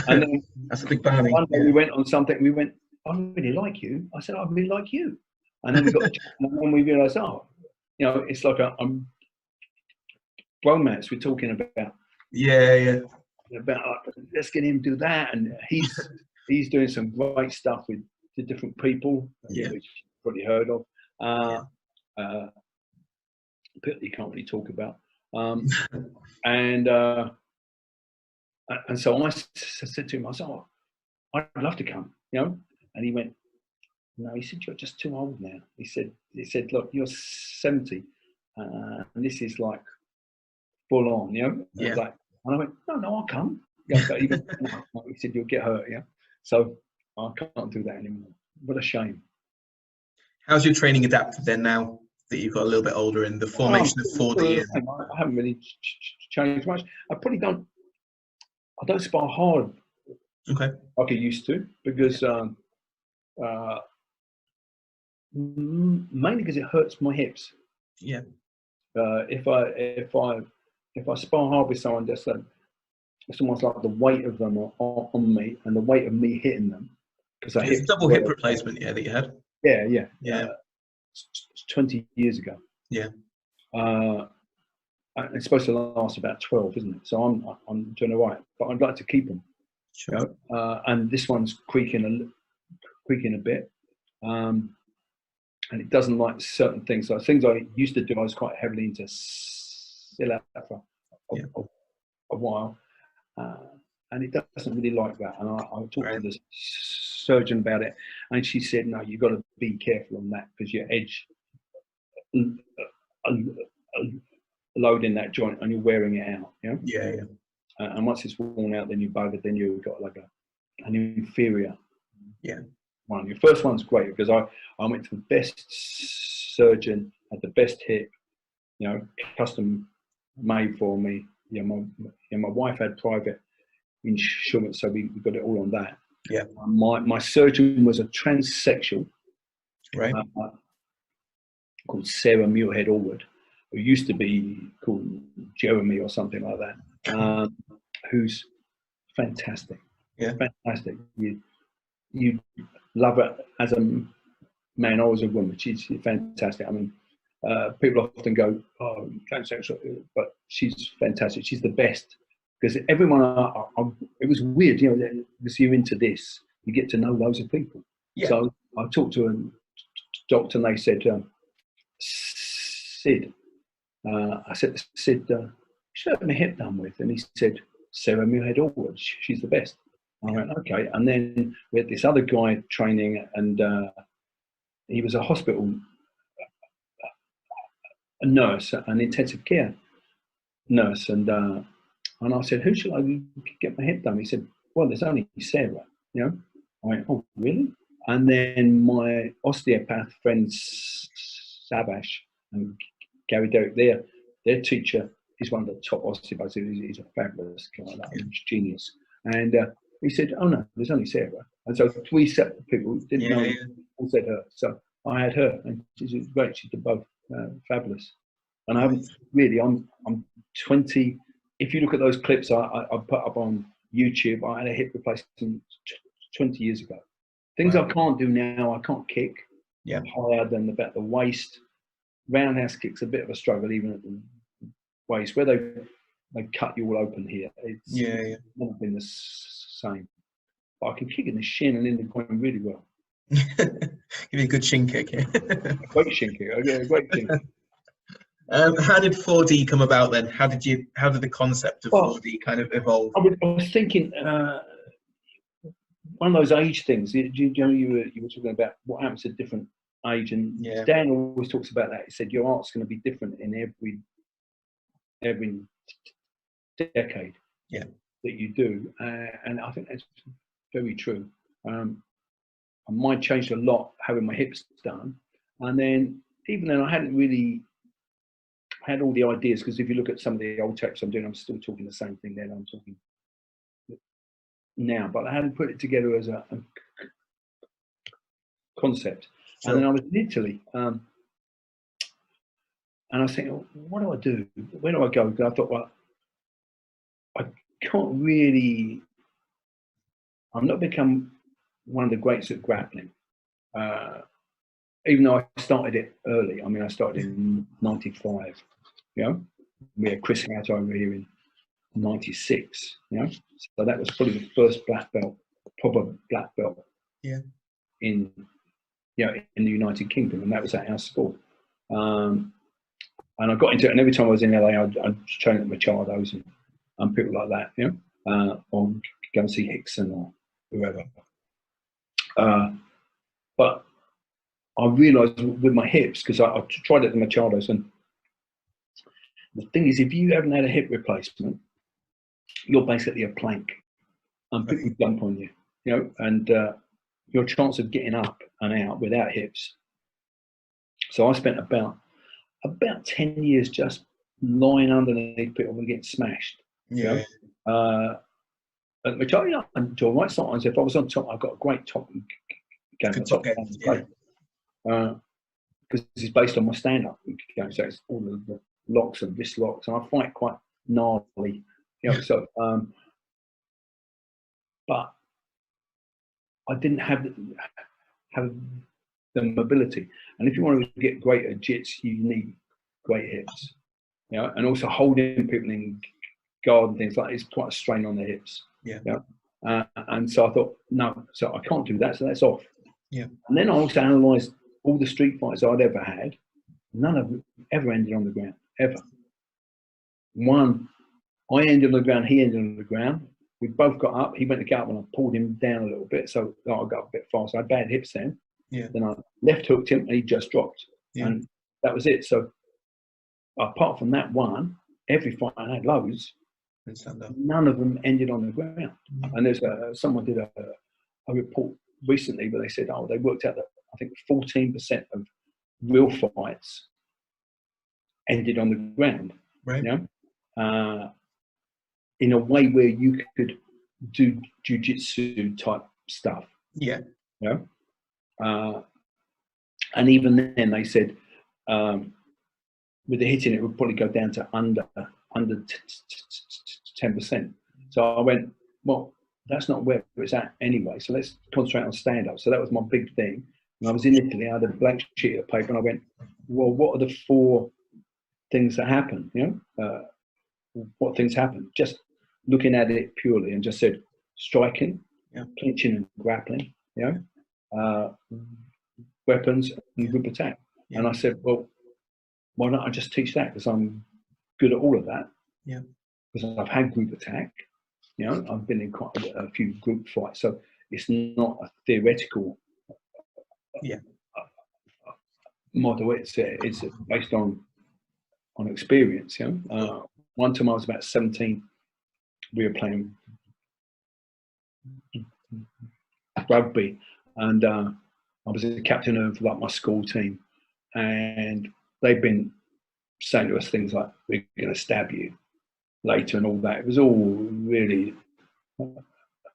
And then that's a big bounty. One day we went on something. We went, "I really like you." I said, "I really like you." And then we got, and then we realised, it's like a bromance we're talking about. Yeah. About let's get him to do that, and he's doing some great stuff with the different people, which you've probably heard of. People you can't really talk about. And so I said to him, I said, oh, I'd love to come, you know. And he went, no. He said, you're just too old now. He said, look, you're 70, and this is like full on, you know. Yeah. Like, and I went, no, I'll come. Yeah, but he went, no. He said, you'll get hurt, yeah. So I can't do that anymore. What a shame. How's your training adapted then now that you've got a little bit older in the formation of 4D? I haven't really changed much. I don't spar hard like I used to, because mainly because it hurts my hips. Yeah. If I spar hard with someone, it's almost like the weight of them on me and the weight of me hitting them. Because it's a double hip replacement, that you had. Yeah. 20 years ago. Yeah. It's supposed to last about 12, isn't it? So I'm doing all right, but I'd like to keep them. Sure. You know? And this one's creaking a bit, and it doesn't like certain things. So things I used to do, I was quite heavily into Silla for a while, and it doesn't really like that. And I talked to the surgeon about it, and she said, no, you've got to be careful on that, because your edge load in that joint and you're wearing it out. You know? Yeah. And once it's worn out, then you're buggered. Then you've got like an inferior one. Your first one's great, because I went to the best surgeon, had the best hip, you know, custom made for me. My wife had private insurance, so we got it all on that. Yeah. My surgeon was a transsexual, right, called Sarah Muirhead-Allwood, who used to be called Jeremy or something like that, who's fantastic. Yeah. Fantastic. You love her as a man or as a woman. She's fantastic. I mean, people often go, oh, transsexual, but she's fantastic. She's the best. Because everyone, it was weird, you know, because you're into this, you get to know loads of people. Yeah. So I talked to a doctor, and they said, Sid, I said, Sid, should I have my hip done with? And he said, Sarah Muirhead-Allwood, she's the best. I went, okay. And then we had this other guy training, and he was a hospital a nurse, an intensive care nurse, and I said, who should I get my hip done? He said, well, there's only Sarah, you know. I went, oh, really? And then my osteopath friends, Sabash and Gary Derrick, their teacher is one of the top osteopaths. He's a fabulous guy, like a genius. And he said, oh, no, there's only Sarah. And so 3 separate people didn't know, all said her. So I had her, and she's great. She's both fabulous. And I haven't really, I'm 20. If you look at those clips I put up on YouTube, I had a hip replacement 20 years ago. Things I can't do now. I can't kick higher than about the waist. Roundhouse kick's a bit of a struggle, even at the waist, where they cut you all open here. It's never been the same. But I can kick in the shin and in the groin really well. Give you a good shin kick. Great shin kick. Great shin kick. How did 4D come about then? How did the concept of 4D kind of evolve? I was thinking one of those age things. You were talking about what happens at different age, and Dan always talks about that. He said your art's going to be different in every decade that you do, and I think that's very true. Mine changed a lot having my hips done, and then even then I hadn't really had all the ideas, because if you look at some of the old tapes I'm doing, I'm still talking the same thing then I'm talking now, but I hadn't put it together as a concept. Sure. And then I was in Italy, and I was thinking, what do I do? Where do I go? Because I thought, well, I can't really, I've not become one of the greats at grappling, even though I started it early. I mean, I started in 95, you know. We had Chris Hout over here in 96, you know. So that was probably the first black belt, proper black belt, in the United Kingdom, and that was at our school. And I got into it, and every time I was in LA, I'd train at Machado's and people like that, you know, or go and see Hickson or whoever. But I realised with my hips, because I tried it at the Machado's, and the thing is, if you haven't had a hip replacement, you're basically a plank, and people jump on you, you know, and your chance of getting up and out without hips. So I spent about 10 years just lying underneath people and getting smashed. Yeah. You know? Which I enjoy. Right, sometimes if I was on top, I've got a great top game. Top game, great. Because it's based on my stand-up game, so it's all the locks and wrist locks, and I fight quite gnarly, you know. So, but I didn't have the mobility, and if you want to get great at jits, you need great hips, you know, and also holding people in guard and things like that is quite a strain on the hips. Yeah. You know? And so I thought, no, so I can't do that, so that's off. Yeah. And then I also analysed all the street fights I'd ever had. None of them ever ended on the ground, ever. One, I ended on the ground, he ended on the ground. We both got up. He went to get up and I pulled him down a little bit, so I got up a bit fast. I had bad hips then. Yeah. Then I left hooked him and he just dropped. Yeah. And that was it. So apart from that one, every fight I had loads, none of them ended on the ground. And there's someone did a report recently where they said, oh, they worked out that I think 14% of real fights ended on the ground. Right. You know? In a way where you could do jiu-jitsu type stuff. Yeah. You know? And even then they said with the hitting it would probably go down to under 10%. So I went, well, that's not where it's at anyway, so let's concentrate on stand-up. So that was my big thing. When I was in Italy, I had a blank sheet of paper and I went, well, what are the 4 things that happen? You know, what things happen? Just looking at it purely, and just said striking, clinching and grappling, you know, weapons and group attack. Yeah. And I said, well, why don't I just teach that? Because I'm good at all of that. Yeah. Because I've had group attack, you know, I've been in quite a few group fights, so it's not a theoretical model. It's based on experience. You know, one time I was about 17. We were playing rugby, and I was the captain of like my school team, and they've been saying to us things like, "We're going to stab you later," and all that. It was all really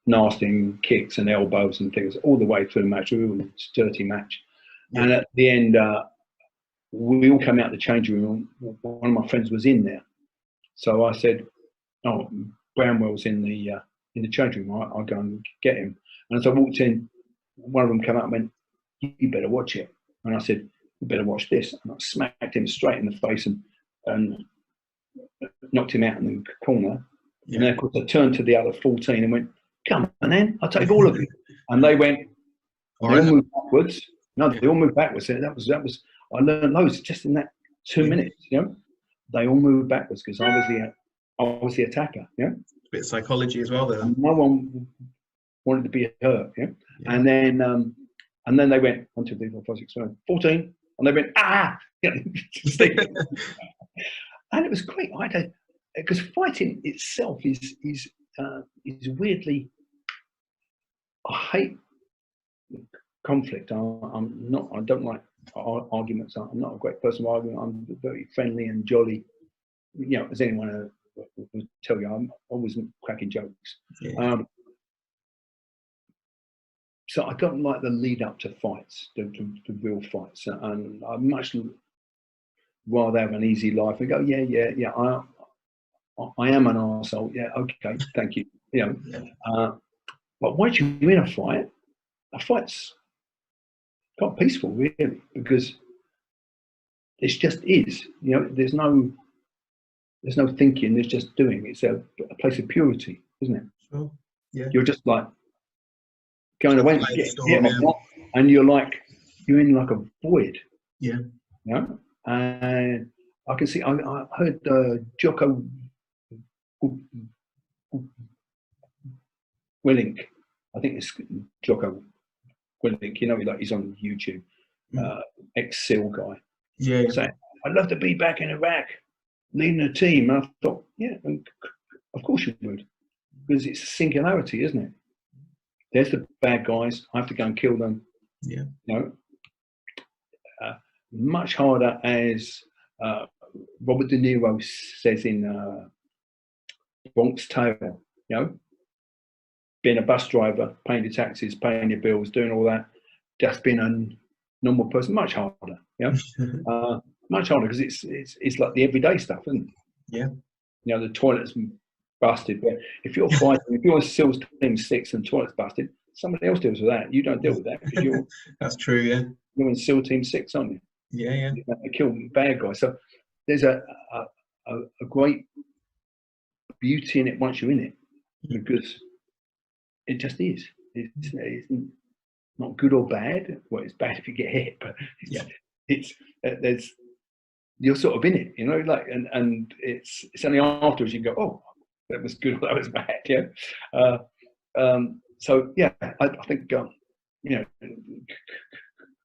nasty, kicks and elbows and things all the way through the match. It was a dirty match, and at the end, we all came out of the changing room. One of my friends was in there, so I said, "Oh, Brownwell's in the changing room. I'll go and get him." And as I walked in, one of them came out and went, "You better watch it." And I said, "You better watch this." And I smacked him straight in the face and knocked him out in the corner. Yeah. And then of course I turned to the other 14 and went, "Come on, then, I'll take all of you." And they went, they all moved backwards. No, they all moved backwards. That was. I learned loads just in that 2 minutes. You know, they all moved backwards because I was the attacker. Yeah. A bit of psychology as well, there. No one wanted to be hurt. Yeah. And then they went 1, 2, 3, 4, 5, 6, 7, 14, and they went and it was great. Because fighting itself is weirdly. I hate conflict. I don't like arguments. I'm not a great person for arguing. I'm very friendly and jolly. You know, as anyone will tell you, I'm always cracking jokes. Yeah. So I don't like the lead up to fights, the real fights, and I much rather have an easy life and go, yeah. I am an arsehole. Yeah, okay, thank you. You know, but once you're in a fight's quite peaceful, really, because it just is. You know, there's no thinking. There's just doing. It's a place of purity, isn't it? Sure. Yeah. You're just like going away and you're in like a void. Yeah. You know? And I can see. I heard Jocko Willink. I think it's Jocko Willink. You know, he's on YouTube. Ex-SEAL guy. Yeah. Saying, I'd love to be back in Iraq, leading a team. And I thought, yeah, of course you would, because it's a singularity, isn't it? There's the bad guys. I have to go and kill them. Yeah. You know, much harder, as Robert De Niro says in Bronx Tale. You know, being a bus driver, paying your taxes, paying your bills, doing all that, just being a normal person, much harder. You know, much harder, because it's like the everyday stuff, isn't it? Yeah. You know, the toilet's busted. But if you're fighting, if you're SEALs Team 6 and the toilet's busted, somebody else deals with that. You don't deal with that, because you're That's true. Yeah. you're in SEAL Team 6, aren't you? Yeah. Yeah. They kill bad guys. So there's a great beauty in it once you're in it, because it just is. It's not good or bad. Well, it's bad if you get hit, but it's there's, you're sort of in it, you know, like, and it's only afterwards you go, oh, that was good or that was bad. Yeah. So yeah, I think you know,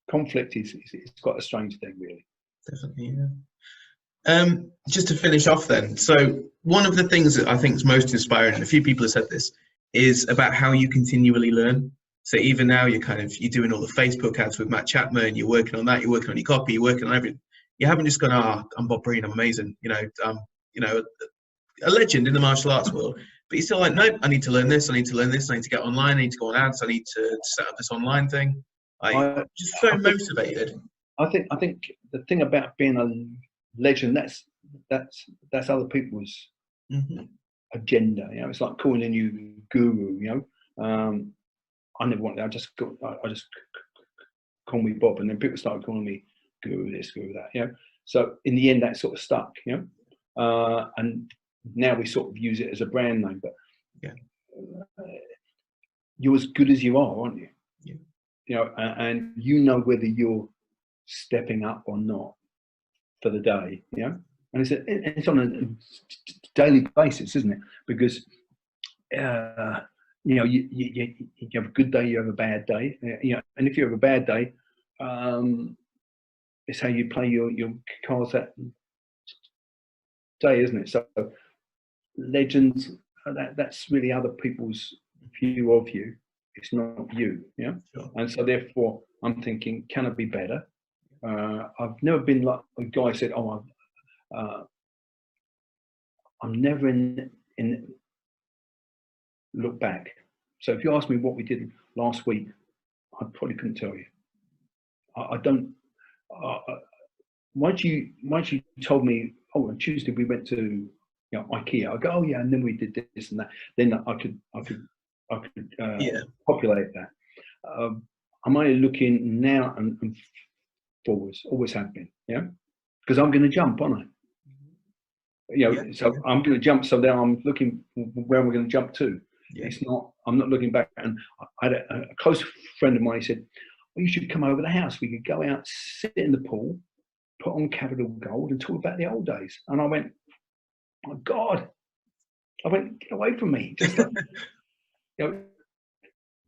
conflict is quite a strange thing, really. Definitely. Yeah. Just to finish off then, so one of the things that I think is most inspiring, and a few people have said this, is about how you continually learn. So even now you're doing all the Facebook ads with Matt Chapman, you're working on that, you're working on your copy, you're working on everything. You haven't just gone, I'm Bob Breen, I'm amazing, you know, a legend in the martial arts world, but you're still like, nope, I need to learn this, I need to learn this, I need to get online, I need to go on ads, I need to set up this online thing. Just so motivated. I think the thing about being a legend, that's other people's agenda. You know, it's like calling you guru. You know, I never wanted. I just call me Bob, and then people started calling me guru this, guru that. You know, so in the end, that sort of stuck. You know, and now we sort of use it as a brand name. But yeah, you're as good as you are, aren't you? Yeah. You know, and you know whether you're stepping up or not for the day. You know, and it's on a daily basis, isn't it? Because you know, you have a good day, you have a bad day. You know, and if you have a bad day, it's how you play your cards that day, isn't it? So legends, that's really other people's view of you. It's not you. Yeah. Sure. And so therefore, I'm thinking, can I be better? I've never been like a guy said, oh, I'm never in look back. So if you ask me what we did last week, I probably couldn't tell you. I don't. Once you told me, oh, on Tuesday we went to IKEA, I go, oh yeah, and then we did this and that. Then I could populate that. I'm only looking now and forwards. Always have been, yeah, because I'm going to jump, aren't I? You know, so I'm going to jump. So now I'm looking where am I going to jump to. Yeah. It's not. I'm not looking back. And I had a close friend of mine. He said, "Well, you should come over the house. We could go out, sit in the pool, put on Capital Gold, and talk about the old days." And I went, "My God!" I went, "Get away from me!" Just like, you know,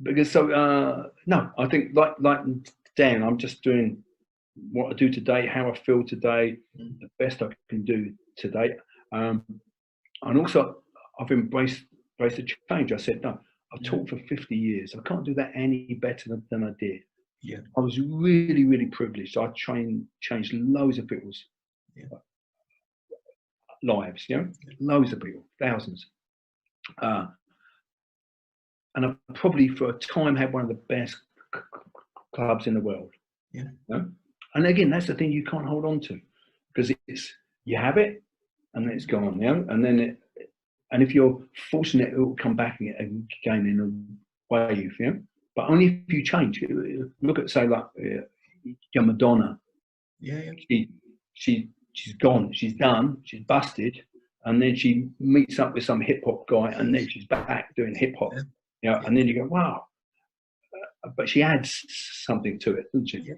because no, I think like Dan, I'm just doing what I do today, how I feel today, the best I can do today, and also I've embraced the change. I said, no, I've taught for 50 years. I can't do that any better than I did. Yeah, I was really, really privileged. I changed loads of people's lives. You know, loads of people, thousands. And I probably for a time had one of the best clubs in the world. Yeah. You know? And again, that's the thing you can't hold on to, because it's, you have it and then it's gone, you know, and then and if you're fortunate, it will come back again in a wave, you know, but only if you change. Look at, say, like your Madonna. Yeah. She's gone, she's done, she's busted, and then she meets up with some hip hop guy, and then she's back doing hip hop, you know, and then you go, wow. But she adds something to it, doesn't she? Yeah.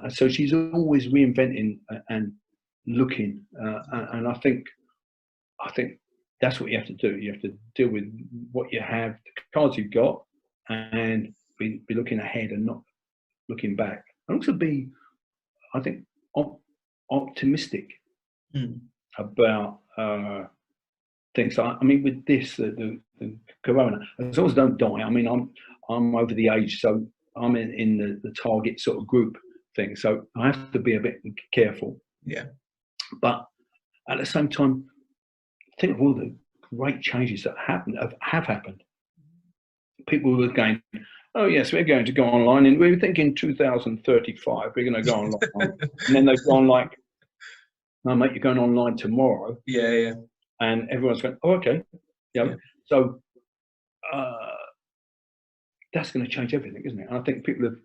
So she's always reinventing and looking, and I think that's what you have to do. You have to deal with what you have, the cards you've got, and be looking ahead and not looking back, and also be, I think, optimistic about things. I mean, with this, the corona, as long as I don't die. I mean, I'm over the age, so I'm in the target sort of group thing. So I have to be a bit careful. Yeah. But at the same time, think of all the great changes that have happened. People were going, oh yes, we're going to go online, and we were thinking 2035 we're going to go online, and then they've gone like, no mate, you're going online tomorrow. Yeah. And everyone's going, oh okay, yeah. So that's going to change everything, isn't it? And I think people have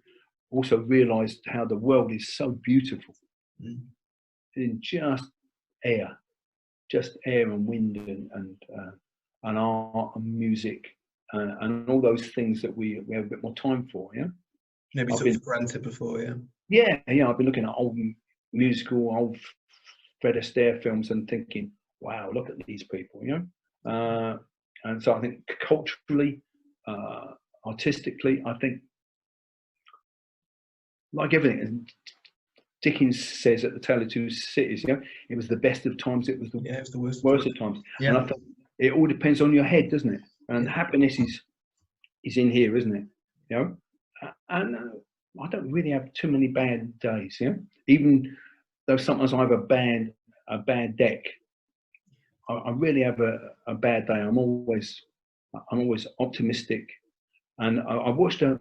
also realised how the world is so beautiful in just air and wind and art and music and all those things that we have a bit more time for. Yeah, maybe took for granted before. Yeah. I've been looking at old Fred Astaire films and thinking, wow, look at these people. You know, and so I think culturally, artistically, I think, like everything, Dickens says at the Tale of Two Cities, you know, it was the best of times, it was the worst of times. And I think it all depends on your head, doesn't it? And happiness is in here, isn't it? You know, and I don't really have too many bad days. You know, even though sometimes I have a bad deck, I really have a bad day. I'm always optimistic. And I watched a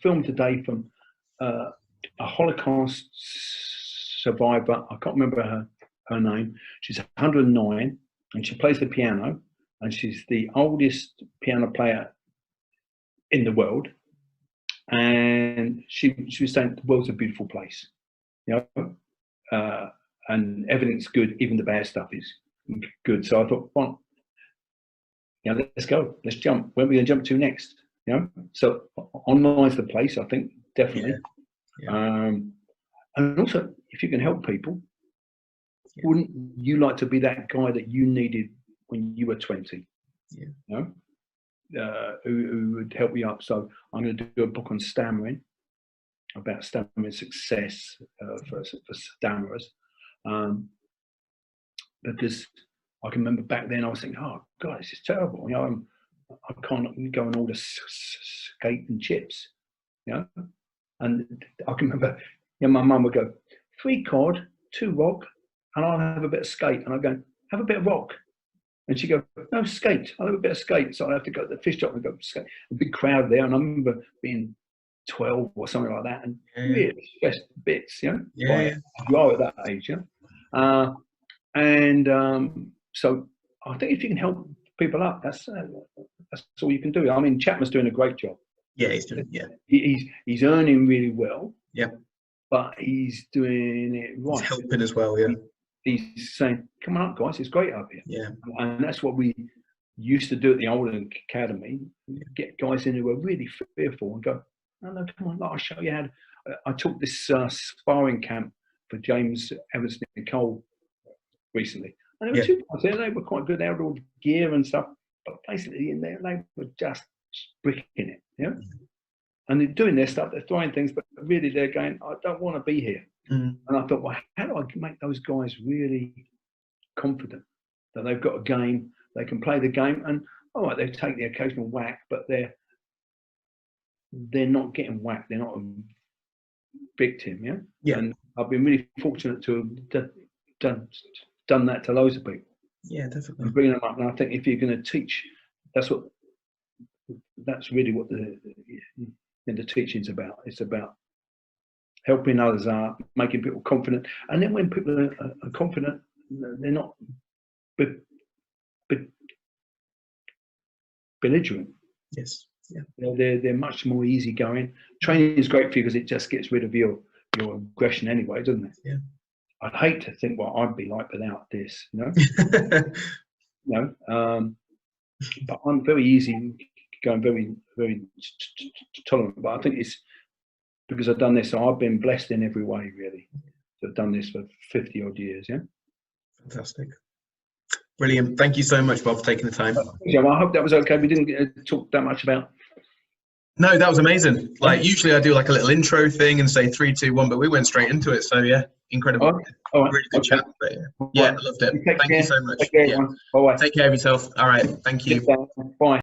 film today from a Holocaust survivor. I can't remember her name. She's 109 and she plays the piano, and she's the oldest piano player in the world. And she was saying the world's a beautiful place, you know, and everything's good, even the bad stuff is good. So I thought, well, you know, let's go, let's jump. Where are we going to jump to next? You know, so online's the place, I think, definitely. And also, if you can help people, wouldn't you like to be that guy that you needed when you were 20? You know, who would help you up? So I'm going to do a book on stammering, about stammering success for stammerers, because I can remember back then I was thinking, oh God, this is terrible. You know, I can't go and order skate and chips, you know. And I can remember, you know, my mum would go, 3 cod, 2 rock, and I'll have a bit of skate. And I'd go, have a bit of rock. And she'd go, no, skate. I'll have a bit of skate. So I'd have to go to the fish shop and go skate. A big crowd there. And I remember being 12 or something like that, and really stressed bits, you know. You are at that age, you know. So I think if you can help people up, that's all you can do. I mean, Chapman's doing a great job. Yeah, he's doing. Yeah, he's earning really well. Yeah, but he's doing it right. He's helping as well. Yeah, he's saying, "Come on up, guys, it's great up here." Yeah, and that's what we used to do at the old academy. Get guys in who were really fearful and go, "No, come on, I'll show you how." I took this sparring camp for James Evans Nicole recently. And there were 2 guys there, they were quite good. They had all the gear and stuff, but basically in there, they were just bricking it, you know? And they're doing their stuff, they're throwing things, but really they're going, I don't want to be here. And I thought, well, how do I make those guys really confident that they've got a game, they can play the game, and all right, they take the occasional whack, but they're not getting whacked, they're not a victim, yeah? And I've been really fortunate to have done that to loads of people. Yeah, definitely. And bringing them up. And I think if you're going to teach, that's really what the teaching's about. It's about helping others out, making people confident. And then when people are confident, they're not belligerent. Yes. Yeah. They're much more easygoing. Training is great for you because it just gets rid of your aggression anyway, doesn't it? Yeah. I'd hate to think what I'd be like without this, you know. But I'm very easy going, very, very tolerant. But I think it's because I've done this, so I've been blessed in every way, really. I've done this for 50 odd years, yeah. Fantastic. Brilliant. Thank you so much, Bob, for taking the time. Yeah, well, I hope that was okay. We didn't talk that much about. No, that was amazing. Like usually I do like a little intro thing and say 3, 2, 1, but we went straight into it. So yeah, incredible. Okay. All right. Really good chat. But, yeah, I loved it. Thank you so much. Take care, yeah. Bye-bye. Take care of yourself. All right. Thank you. Bye.